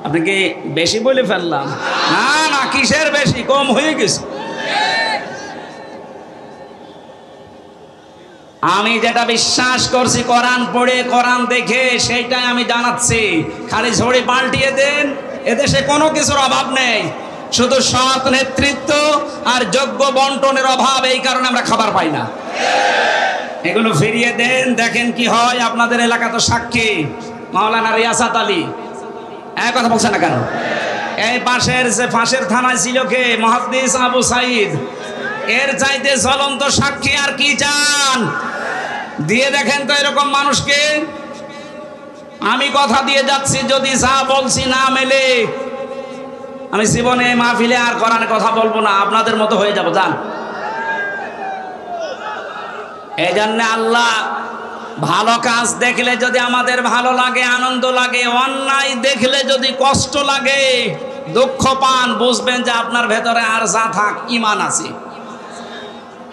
আপনি কি বেশি বলে ফেললাম? না না, কিসের বেশি, কম হয়ে গেছে। আমি যেটা বিশ্বাস করছি কোরআন পড়ে কোরআন দেখে, সেইটাই আমি জানাচ্ছি। খালি ঝড়ি পাল্টিয়ে দেন, এদেশে কোনো কিছুর অভাব নেই, শুধু সৎ নেতৃত্ব আর যোগ্য বন্টনের অভাব। এই কারণে আমরা খাবার পাই না। এগুলো ফিরিয়ে দেন, দেখেন কি হয়। আপনাদের এলাকা তো সাক্ষী, মাওলানা রিয়াসাত আলী। এক কথা বলছে না কেন? এই পাশের থানায় ছিল কে? মুহাদ্দিস আবু সাইদ। এর চাইতে জ্বলন্ত সাক্ষী আর কি চান? দিয়ে দেখেন তো এরকম মানুষকে। আমি কথা দিয়ে যাচ্ছি, যদি যা বলছি না মেলে, আমি জীবনে মাহফিলে আর কোরআনে কথা বলবো না, আপনাদের মতো হয়ে যাব। যান। এই জন্য আল্লাহ ভালো কাজ দেখলে যদি আমাদের ভালো লাগে, আনন্দ লাগে, অন্যায় দেখলে যদি কষ্ট লাগে, দুঃখ পান, বুঝবেন যে আপনার ভেতরে আর যা থাক ঈমান আছে।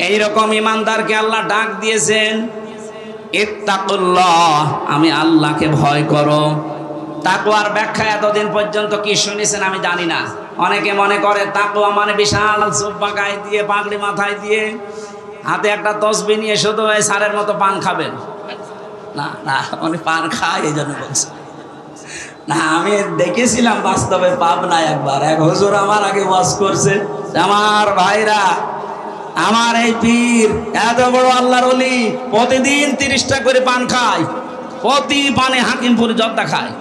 এইরকম ঈমানদারকে আল্লাহ ডাক দিয়েছেন, ইত্তাকুল্লাহ, আমি আল্লাহকে ভয় করো। তাকওয়ার ব্যাখ্যা এতদিন পর্যন্ত কি শুনেছেন আমি জানি না। অনেকে মনে করে তাকওয়া মানে বিশাল জুব্বা গায়ে দিয়ে, পাগড়ি মাথায় দিয়ে, হাতে একটা তসবিহ নিয়ে শুধু এই সারের মতো পান খাবেন। না না, উনি পান খায় এই জন্য বলছে না। আমি দেখেছিলাম বাস্তবে পাবনায় একবার, এক হুজুর আমার আগে ওয়াজ করছে, আমার ভাইরা, আমার এই পীর এত বড় আল্লাহর ওলি প্রতিদিন 30টা করে পান খায়, প্রতি পানে হাকিমপুর জর্দা খায়।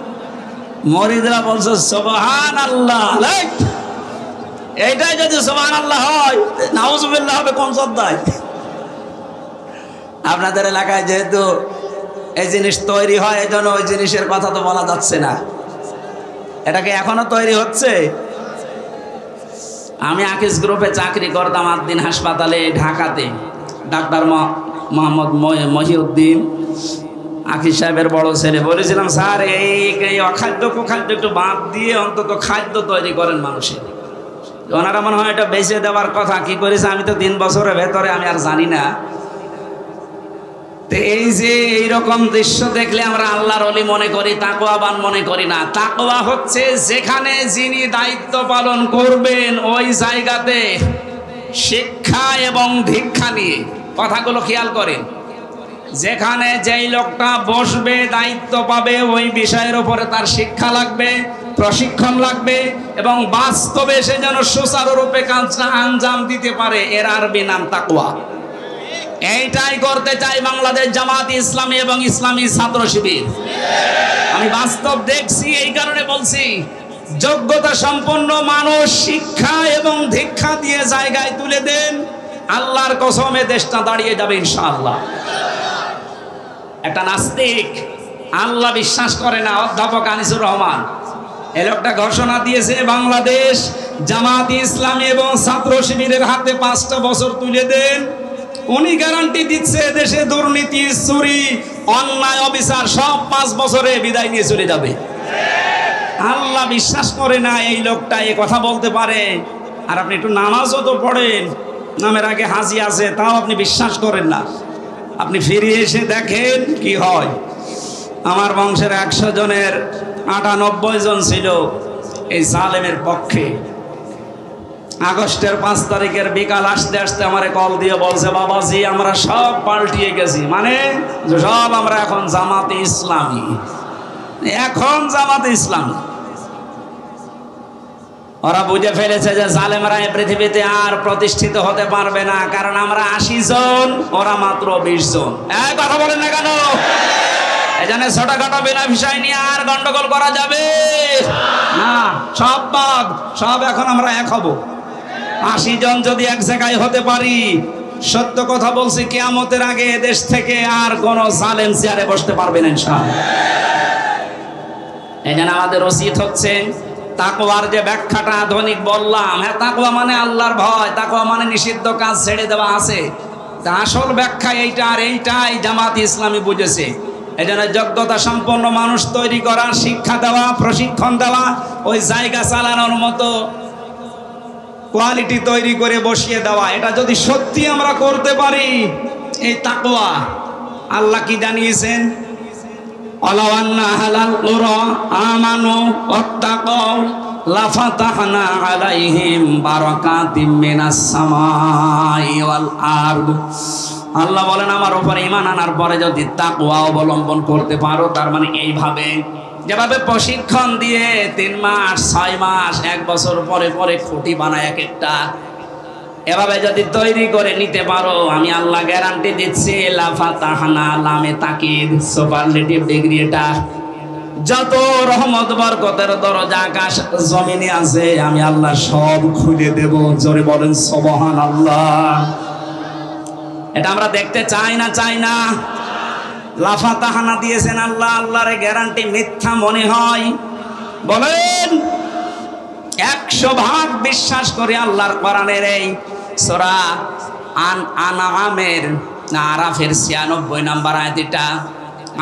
মরিদরা বলছে সুবহানাল্লাহ। এইটাই যদি সুবহানাল্লাহ হয়, নাউজুবিল্লাহ হবে কোন জর্দায়? আপনাদের এলাকায় যেহেতু এই জিনিস তৈরি হয়, এই জন্য ওই জিনিসের কথা তো বলা যাচ্ছে না। এটাকে এখনো তৈরি হচ্ছে। আমি আকিস গ্রুপে চাকরি করতাম আদ্দিন হাসপাতালে ঢাকাতে। ডাক্তার মোহাম্মদ মহিউদ্দিন আকিস সাহেবের বড় ছেলে, বলেছিলাম স্যার এই অখাদ্য কুখাদ্য একটু বাদ দিয়ে অন্তত খাদ্য তৈরি করেন মানুষের। ওনারা মনে হয় এটা বেঁচে দেওয়ার কথা, কি করেছে আমি তো 3 বছরের ভেতরে আমি আর জানি না। তো এই যে এইরকম দৃশ্য দেখলে আমরা আল্লাহর ওলি মনে করি, তাকওয়াবান মনে করি না। তাকওয়া হচ্ছে যেখানে যিনি দায়িত্ব পালন করবেন ওই জায়গাতে শিক্ষা এবং দীক্ষা নিয়ে, কথাগুলো খেয়াল করেন, যেখানে যেই লোকটা বসবে দায়িত্ব পাবে ওই বিষয়ের উপরে তার শিক্ষা লাগবে, প্রশিক্ষণ লাগবে, এবং বাস্তবে সে যেন সুচারুরূপে কাজটা আঞ্জাম দিতে পারে। এর আরবি নাম তাকওয়া। এইটাই করতে চাই বাংলাদেশ জামাত ইসলামী এবং ইসলামী ছাত্র শিবির। আমি বাস্তব দেখছি, এই কারণে বলছি, যোগ্যতা সম্পন্ন মানুষ শিক্ষা এবং দীক্ষা দিয়ে জায়গায় তুলে দেন, আল্লাহর কসমে দেশটা দাঁড়িয়ে যাবে ইনশাআল্লাহ। একটা নাস্তিক, আল্লাহ বিশ্বাস করে না, অধ্যাপক আনিসুর রহমান, এই লোকটা ঘোষণা দিয়েছে বাংলাদেশ জামাত ইসলামী এবং ছাত্র শিবিরের হাতে 5টা বছর তুলে দেন। উনি গ্যারান্টি দিচ্ছে দেশে দুর্নীতি, চুরি, অন্যায়, অবিচার সব 5 বছরে বিদায় নিয়ে চলে যাবে। আল্লাহ বিশ্বাস করে না এই লোকটা এ কথা বলতে পারে। আর আপনি একটু নামাজও তো পড়েন, নামের আগে হাজি আছে, তাও আপনি বিশ্বাস করেন না। আপনি ফিরে এসে দেখেন কি হয়। আমার বংশের 100 জনের 98 জন ছিল এই জালেমের পক্ষে। আগস্টের 5 তারিখের বিকাল আসতে আসতে আমারে কল দিয়ে বলছে, বাবাজি আমরা সব পাল্টিয়ে গেছি, মানে সব আমরা এখন জামাতে ইসলামী, এখন জামাতে ইসলামী। ওরা বুঝে ফেলেছে যে জালেমরা এই পৃথিবীতে আর প্রতিষ্ঠিত হতে পারবে না, কারণ আমরা 80 জন, ওরা মাত্র 20 জন। কথা বলেন না কেন? এখানে ছোটখাটো বিনা বিষয় নিয়ে আর গন্ডগোল করা যাবে না। সব বাদ, সব এখন আমরা এক হব। 80 জন যদি এক জায়গায় হতে পারি, সত্য কথা বলছি, কিয়ামতের আগে দেশ থেকে আর কোন জালেম চেয়ারে বসতে পারবে না ইনশাআল্লাহ। এখানে আমাদের উচিত হচ্ছে তাকওয়ার যে ব্যাখ্যাটা আধুনিক বললাম, হ্যাঁ তাকওয়া মানে আল্লাহর ভয়, তাকওয়া মানে নিষিদ্ধ কাজ ছেড়ে দেওয়া আছে। আসল ব্যাখ্যা এইটা, আর এইটাই জামাত ইসলামী বুঝেছে। এই জন্য যোগ্যতা সম্পন্ন মানুষ তৈরি করা, শিক্ষা দেওয়া, প্রশিক্ষণ দেওয়া, ওই জায়গা চালানোর মতো কোয়ালিটি তৈরি করে বসিয়ে দেওয়া। এটা যদি সত্যি আমরা করতে পারি, এই তাকওয়া, আল্লাহ কি জানিয়েছেন? ওয়ালাউ আন্না আহলাল কুরা আমানু ওয়াত্তাকাউ লাফাতাহনা আলাইহিম বারাকাতিম মিনাস সামাই ওয়াল আরদ। আল্লাহ বলেন আমার উপরে ঈমান আনার পরে যদি তাকওয়া অবলম্বন করতে পারো, তার মানে এইভাবে যেভাবে প্রশিক্ষণ দিয়ে 3 মাস 6 মাস 1 বছর পরে পরে খুঁটি বানায় এক একটা, এভাবে যদি তৈরি করে নিতে পারো, আমি আল্লাহ গ্যারান্টি দিচ্ছি, লাফাতাহনা, লামে তাকিদ, সুপারলেটিভ ডিগ্রি, এটা যত রহমত বরকতের দরজা আকাশ জমিনে আছে আমি আল্লাহ সব খুলে দেব। জোরে বলেন সুবহানাল্লাহ। এটা আমরা দেখতে চাই না, চাই না? লাফাতাহানা দিয়েছেন আল্লাহ, আল্লাহর গ্যারান্টি মিথ্যা মনে হয়? বলেন 100% বিশ্বাস করে আল্লাহর কোরআনের এই সূরা আনআমের না আরাফের 96 নম্বর আয়াতটা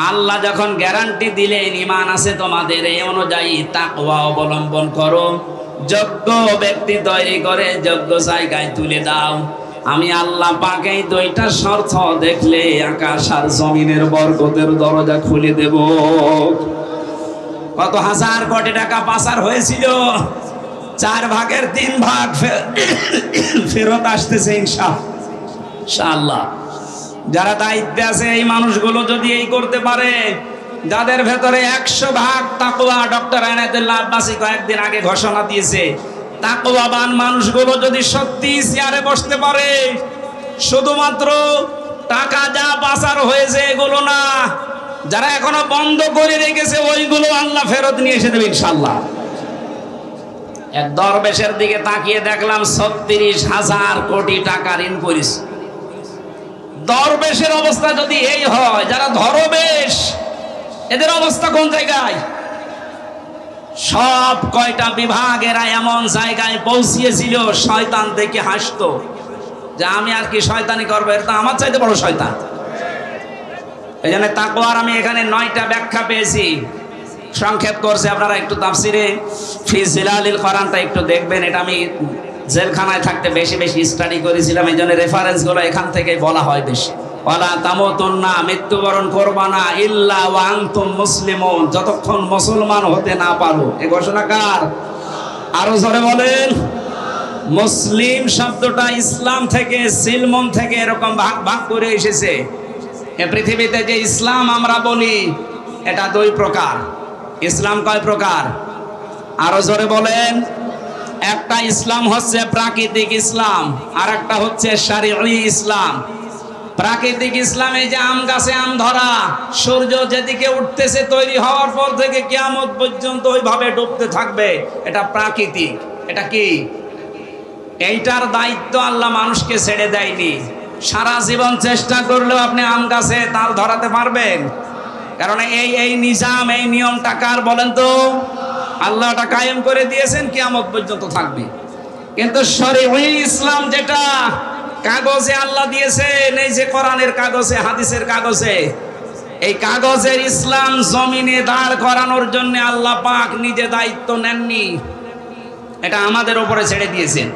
আল্লাহ যখন গ্যারান্টি দিলেন ঈমান আছে তোমাদের, এই অনুযায়ী তাকওয়া অবলম্বন করো, যোগ্য ব্যক্তি তৈরি করে যোগ্য জায়গায় তুলে দাও। আমি আল্লাহ পাক এই দুইটা শর্ত দেখলে আকাশ আর জমিনের বরকতের দরজা খুলে দেব। কত হাজার কোটি টাকা পাচার হয়েছিল, 4 ভাগের 3 ভাগ ফেরত আসতেছে ইনশাআল্লাহ। যারা দায়িত্বে আছে এই মানুষগুলো যদি এই করতে পারে, যাদের ভেতরে 100 ভাগ তাকওয়া, ডক্টর আইনাতুল্লাহ আব্বাসী কয়েকদিন আগে ঘোষণা দিয়েছে, তাকওয়াবান মানুষগুলো যদি সত্যি চেয়ারে বসতে পারে, শুধুমাত্র টাকা যা পাচার হয়েছে এগুলো না, যারা এখনো বন্ধ করে রেখেছে ওইগুলো আল্লাহ ফেরত নিয়ে এসে দেবে ইনশাআল্লাহ। এক দরবেশের দিকে তাকিয়ে দেখলাম 36,000 কোটি টাকা ঋণ করেছে। দরবেশের অবস্থা যদি এই হয়, যারা ধরবেশ এদের অবস্থা কোন জায়গায়? সব কয়টা বিভাগেরা এমন জায়গায় পৌঁছিয়েছিল, শয়তান দেখে হাসতো যে আমি আর কি শয়তানি করবো, এটা আমার চাইতে বড় শয়তান। এই জন্য তাকওয়ার আমি এখানে 9টা ব্যাখ্যা পেয়েছি, সংক্ষেপ করছে। আপনারা একটু তাফসিরে ফি জিলালিল কোরআনটা একটু দেখবেন। এটা আমি জেলখানায় থাকতে বেশি বেশি স্টাডি করেছিলাম, এই জন্য রেফারেন্সগুলো এখান থেকে বলা হয় বেশি। ওয়ালা তামুতুন্না, মৃত্যুবরণ করবা না, ইল্লা ওয়া আনতুম মুসলিমুন, যতক্ষণ মুসলমান হতে না পারো। এই ঘোষণা কার? আরো জোরে বলেন। মুসলিম শব্দটা ইসলাম থেকে, সিলমন থেকে এরকম ভাগ ভাগ করে এসেছে। এ পৃথিবীতে যে ইসলাম আমরা বলি এটা 2 প্রকার। ইসলাম কয় প্রকার? আরো জোরে বলেন। একটা ইসলাম হচ্ছে প্রাকৃতিক ইসলাম, আর একটা হচ্ছে শারঈ ইসলাম। প্রাকৃতিক ইসলামে যে আম গাছে আম ধরা, সূর্য যেদিকে উঠতেছে তৈরি হওয়ার পর থেকে কিয়ামত পর্যন্ত ওইভাবে ডুবতে থাকবে, এটা প্রাকৃতিক। এটা কি? এইটার দায়িত্ব আল্লাহ মানুষকে ছেড়ে দেয়নি। সারা জীবন চেষ্টা করলেও আপনি আম গাছে তাল ধরাতে পারবেন? কারণ এই নিজাম, এই নিয়মটা কার বলেন তো? আল্লাহ এটা কায়েম করে দিয়েছেন, কিয়ামত পর্যন্ত থাকবে। কিন্তু শরঈ ইসলাম যেটা কাগজে আল্লাহ দিয়েছেন, এই যে কোরআনের কাগজে, হাদিসের কাগজে, এই কাগজের ইসলাম জমিনে দাঁড় করানোর জন্য আল্লাহ পাক নিজে দায়িত্ব নেননি, এটা আমাদের উপরে ছেড়ে দিয়েছেন।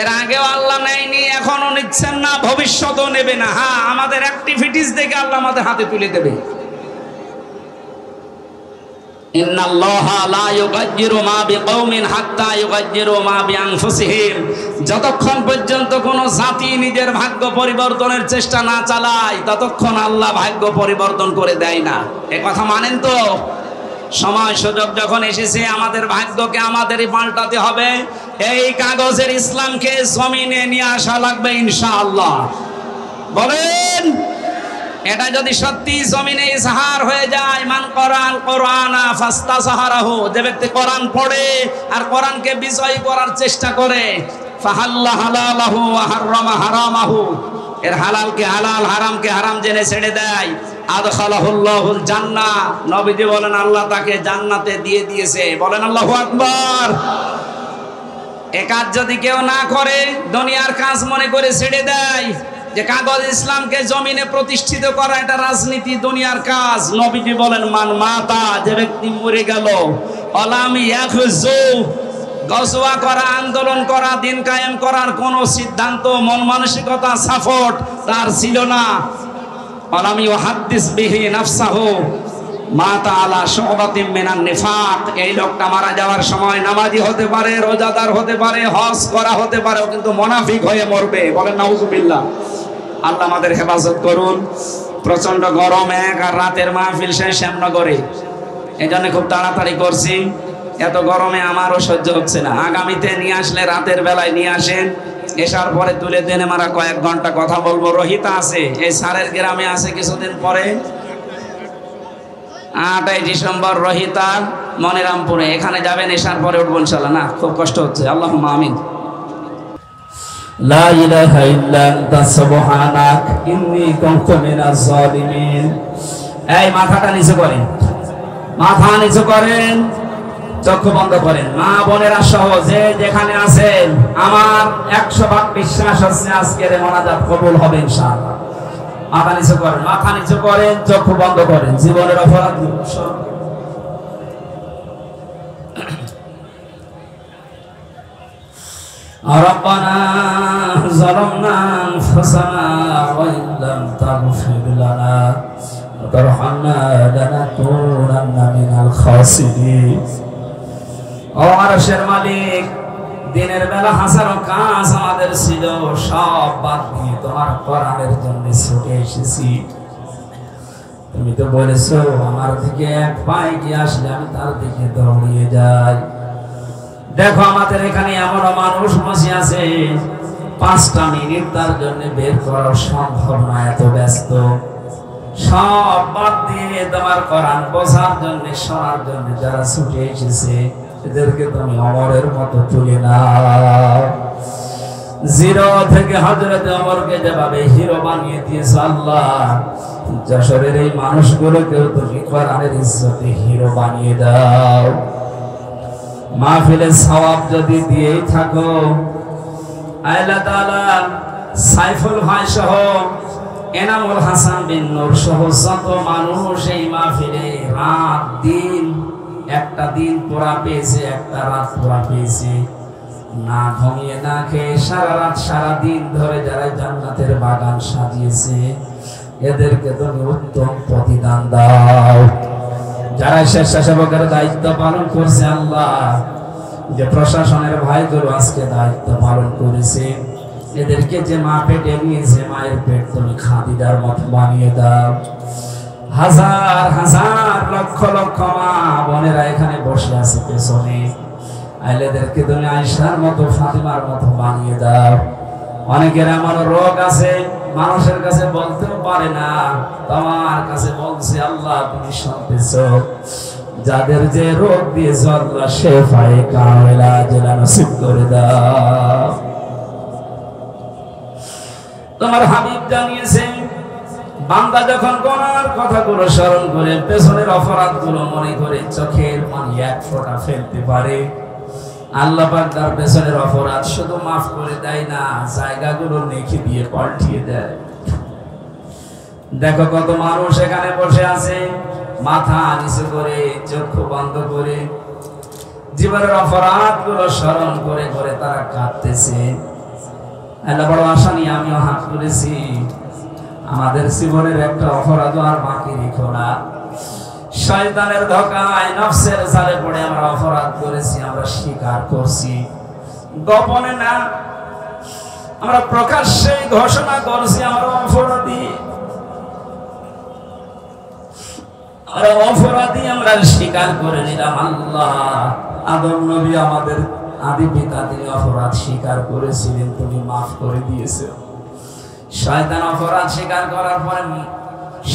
এর আগেও আল্লাহ নেয়নি, এখনো নিচ্ছেন না, ভবিষ্যতেও নেবে না। হ্যাঁ, আমাদের অ্যাক্টিভিটিস দেখে আল্লাহ আমাদের হাতে তুলে দেবে। ইন্নাল্লাহা লা ইউগাজ্জিরু মা বিকওমিন হাত্তা ইউগাজ্জিরু মা বিআনফুসিহিম। যতক্ষণ পর্যন্ত কোনো জাতি নিজের ভাগ্য পরিবর্তনের চেষ্টা না চালায়, ততক্ষণ আল্লাহ ভাগ্য পরিবর্তন করে দেয় না। এ কথা মানেন তো? সময় সুযোগ যখন এসেছে আমাদের ভাগ্যকে আমাদেরই পাল্টাতে হবে। এই কাগজের ইসলামকে জমিনে নিয়ে আসা লাগবে ইনশাআল্লাহ। বলেন, এটা যদি সত্যি জমিনে ইজহার হয়ে যায়, মান কোরআন কোরআনা ফাস্তাজহারাহু, যে ব্যক্তি কোরআন পড়ে আর কোরআনকে বিজয়ী করার চেষ্টা করে, ফাহাল্লা হালালাহু ওয়া হাররামা হারামাহু, এর হালালকে হালাল, হারামকে হারাম জেনে ছেড়ে দেয়, আদখালাহুল্লাহুল জান্নাহ, নবীজি বলেন আল্লাহ তাকে জান্নাতে দিয়ে দিয়েছে। বলেন আল্লাহু আকবার। এ কাজ যদি কেউ না করে, দুনিয়ার কাজ মনে করে ছেড়ে দেয়, যে কাগজ ইসলামকে জমিনে প্রতিষ্ঠিত করা এটা রাজনীতি, দুনিয়ার কাজ, নবীজি বলেন মান মাতা, যে ব্যক্তি মরে গেল, অলাম ইয়াখুযু, গজওয়া করা, আন্দোলন করা, দিন কায়েম করার কোন সিদ্ধান্ত, মন মানসিকতা, সাপোর্ট তার ছিল না, অলাম ইউহাদ্দিস বিহি নাফসাহু মাতা আলা শুবাতিন মিনান নিফাক, এই লোকটা মারা যাওয়ার সময় নামাজি হতে পারে, রোজাদার হতে পারে, হজ করা হতে পারে, কিন্তু মুনাফিক হয়ে মরবে। বলেন নাউজুবিল্লাহ। আল্লাহ আমাদের হেফাজত করুন। প্রচন্ড গরম, এক আর রাতের মাহফিল শেষ শ্যামনগরে, এই জন্য খুব তাড়াতাড়ি করছি। এত গরমে আমারও সহ্য হচ্ছে না। আগামীতে নিয়ে আসলে রাতের বেলায় নিয়ে আসেন, এসার পরে তুলে দেনে মারা কয়েক ঘন্টা কথা বলবো। রহিতা আছে, এই সারের গ্রামে আছে কিছুদিন পরে, 8ই ডিসেম্বর রহিতা মনিরামপুরে, এখানে যাবেন, এসার পরে উঠবো ইনশাআল্লাহ। না, খুব কষ্ট হচ্ছে। আল্লাহুম্মা আমিন। লা ইলাহা ইল্লা আনতা সুবহানাক ইন্নী কুনতু মিনাজ জালিমিন। এই মাথাটা নিচু করেন, মাথা নিচু করেন, চক্ষু বন্ধ করেন। মা বোনেরা সহ যে যেখানে আছেন, আমার 100% বিশ্বাস হচ্ছে আজকের মোনাজাত কবুল হবে ইনশাআল্লাহ। মাথা নিচু করেন, মাথা নিচু করেন, চক্ষু বন্ধ করেন। জীবনের অপরাধ ربنا ظلمنا أنفسنا وإن لم تغفر لنا وترحمنا لنكونن من الخاسرين ও আরশের মালিক, দিনের বেলা হাজারো কাজ আমাদের ছিল, সব বাদ দিয়ে তোমার কোরআনের জন্য ছুটে এসেছি। তুমি তো বলেছো আমার দিকে এক পায়ে কি আসলে আমি তার দিকে দৌড়িয়ে যাই। দেখো আমাদের এখানে এমন মানুষ বসে আছে 5টা মিনিট তার জন্য বের করা সম্ভব না, এত ব্যস্ত। সব বাদ দিয়ে তোমার কোরআন বোঝার জন্য, শোনার জন্য যারা ছুটে এসেছে এদেরকে তুমি অমরের মতো তুলে নাও। জিরো থেকে হযরত ওমরকে যেভাবে হিরো বানিয়ে দিয়েছো আল্লাহ, যশোরের এই মানুষগুলোকেও তুমি কোরআনের ইজ্জতে হিরো বানিয়ে দাও। মাহফিলের সওয়াব যদি দিয়েই থাকো আল্লাহ তাআলা, সাইফুল ভাই সহ এনামুল হাসান বিন নূর সহ যত মানুষ এই মাহফিলে রাত দিন, একটা দিন পুরা পেয়েছে, একটা রাত পুরা পেয়েছে, না ঘুমিয়ে না খেয়ে সারা রাত সারা দিন ধরে যারা জান্নাতের বাগান সাজিয়েছে এদেরকে তুমি উত্তম প্রতিদান দাও। যারা স্বেচ্ছাসেবকের দায়িত্ব পালন করছে আল্লাহ, যে প্রশাসনের ভাইগুলো আজকে দায়িত্ব পালন করেছে, এদেরকে যে মা পেটে নিয়েছে মায়ের পেট তুমি খাদিজার মতো বানিয়ে দাও। হাজার হাজার লক্ষ লক্ষ মা বোনেরা এখানে বসে আছে পেছনে, আইলেদেরকে তুমি আয়েশার মতো ফাতিমার মতো বানিয়ে দাও। অনেকের এমন রোগ আছে মানুষের কাছে বলতেও পারে না, তোমার কাছে বলছে আল্লাহ তুমি শুনতেছো। যাদের যে রোগ দিয়েছো আল্লাহ শেফায়ে কামিলা জেলা নসিব করে দাও। তোমার হাবিব জানিয়েছে বান্দা যখন গুনার কথাগুলো স্মরণ করে, পেছনের অপরাধগুলো মনে করে চোখের পানি এক ফোঁটা ফেলতে পারে, আল্লাহ পাক তার পেছনের অপরাধ শুধু মাফ করে দেয় না, জায়গাগুলো নেকি দিয়ে পাল্টিয়ে দেয়। দেখো কত মানুষ এখানে বসে আছে মাথা নিচু করে, চক্ষু বন্ধ করে, জীবনের অপরাধগুলো স্মরণ করে করে তারা কাঁদতেছে। আল্লাহ বড় আশা নিয়ে আমিও হাত তুলেছি, আমাদের জীবনের একটা অপরাধ আর বাকি রেখো না। শয়তানের ধোঁকায় নফসের জালে পড়ে আমরা অপরাধ করেছি, আমরা স্বীকার করছি, গোপনে না, আমরা প্রকাশ্যে ঘোষণা করছি আমরা অপরাধী। আমরা স্বীকার করে নিলাম আল্লাহ, আদম নবী আমাদের আদি পিতা, তিনি অপরাধ স্বীকার করেছিলেন, তুমি মাফ করে দিয়েছো। শয়তান অপরাধ স্বীকার করার পরে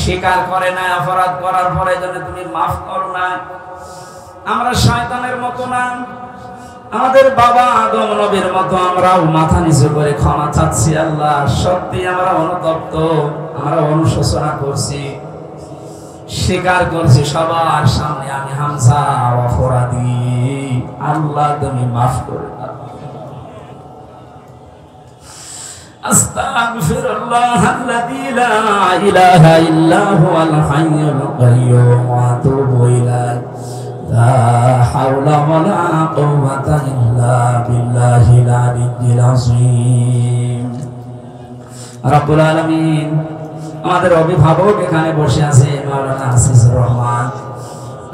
স্বীকার করে না, অপরাধ করার পরে যেন তুমি মাফ করো না। আমরা শয়তানের মতো না, আমাদের বাবা আদম নবীর মতো আমরাও মাথা নিচু করে ক্ষমা চাচ্ছি আল্লাহ। সত্যি আমরা অনুতপ্ত, আমরা অনুশোচনা করছি, স্বীকার করছি সবার সামনে আমি হামজা অপরাধী, আল্লাহ তুমি মাফ করে দাও। আস্তাগফিরুল্লাহাল্লাযী লা ইলাহা ইল্লা হুয়াল হাইয়ুল কাইয়্যুম ওয়া আতুবু ইলাইহি লা হাওলা ওয়ালা কুওয়াতা ইল্লা বিল্লাহিল আলিয়্যিল আযীম। রব্বুল আলামিন, আমাদের অভিভাবক এখানে বসে আছে মাওলানা আসিফুর রহমান,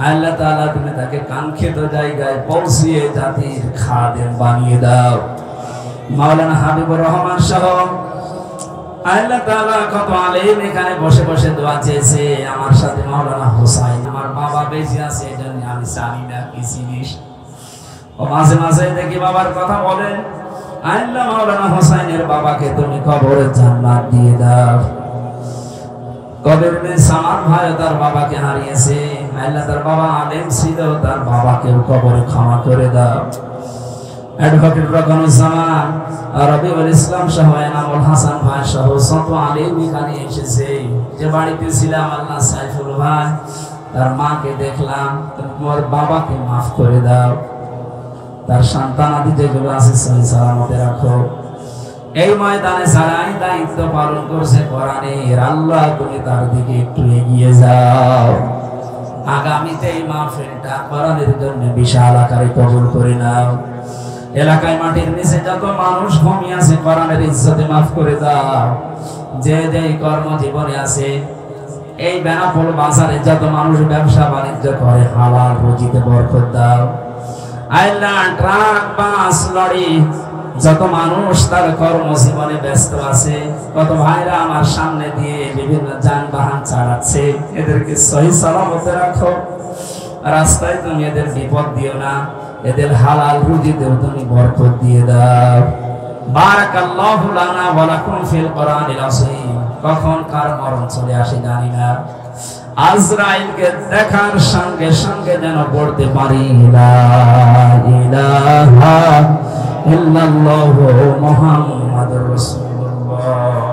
আল্লাহ তাআলা তুমি তাকে কাঙ্ক্ষিত জায়গায় পৌঁছিয়ে জাতির খাদেম বানিয়ে দাও। মাওলানা হাবিবুর রহমান সহ আল্লাহ তাআলা কত আলেম এখানে বসে বসে দোয়া চেয়েছে। আমার সাথে মাওলানা হোসাইন, আমার বাবা বেঁচে আছে এজন্য আমি জানি না কি জিনিস, ও মাঝে মাঝে দেখি বাবার কথা বলে। আল্লাহ মাওলানা হোসাইনের বাবাকে তুমি কবরে জান্নাত দিয়ে দাও। কবির বিন সামাদ ভাই তার বাবাকে হারিয়েছে, আল্লাহ তার বাবা আলেম ছিল, তার বাবাকেও কবরে ক্ষমা করে দাও। অ্যাডভোকেট রকনুজ্জামান, রবিউল ইসলাম সহ এনামুল হাসান ভাই সহ শত আলেম এখানে এসেছে। যে বাড়িতে ছিলাম আল্লাহ সাইফুল ভাই, তার মাকে দেখলাম, তোমার বাবাকে মাফ করে দাও, তার সন্তান আদি যেগুলো আছে সহি সালামতে রাখো। এই ময়দানে যারাই দায়িত্ব পালন করছে কোরআনের, আল্লাহ তুমি তার দিকে একটু এগিয়ে যাও। আগামীতে এই মাহফিলটা কোরআনের জন্য বিশাল আকারে কবুল করে নাও। এলাকায় মাটির নিচে যত মানুষ ঘুমিয়ে আছে কোরআনের ইজ্জতে মাফ করে দাও। যে যে কর্মজীবনে আছে এই বেনাপোল বাজারে যত মানুষ ব্যবসা বাণিজ্য করে হালাল রুজিতে বরকত দাও। আল্লাহ ট্রাক বাস লরি যত মানুষ তার কর্মজীবনে ব্যস্ত আছে, কত ভাইরা আমার সামনে দিয়ে বিভিন্ন যানবাহন চালাচ্ছে, এদেরকে সহি সালামতে রাখো। রাস্তায় তুমি এদের বিপদ দিও না, এদের হালাল রুজিতেও তুমি বরকত দিয়ে দাও। বারাকাল্লাহু লানা ওয়া লাকুম ফিল কোরআনিল আযীম। কখন কার মরণ চলে আসে জানি না। আজরাইলকে দেখার সঙ্গে সঙ্গে যেন পড়তে পারি লা ইলাহা ইল্লাল্লাহু মুহাম্মাদুর রাসূলুল্লাহ।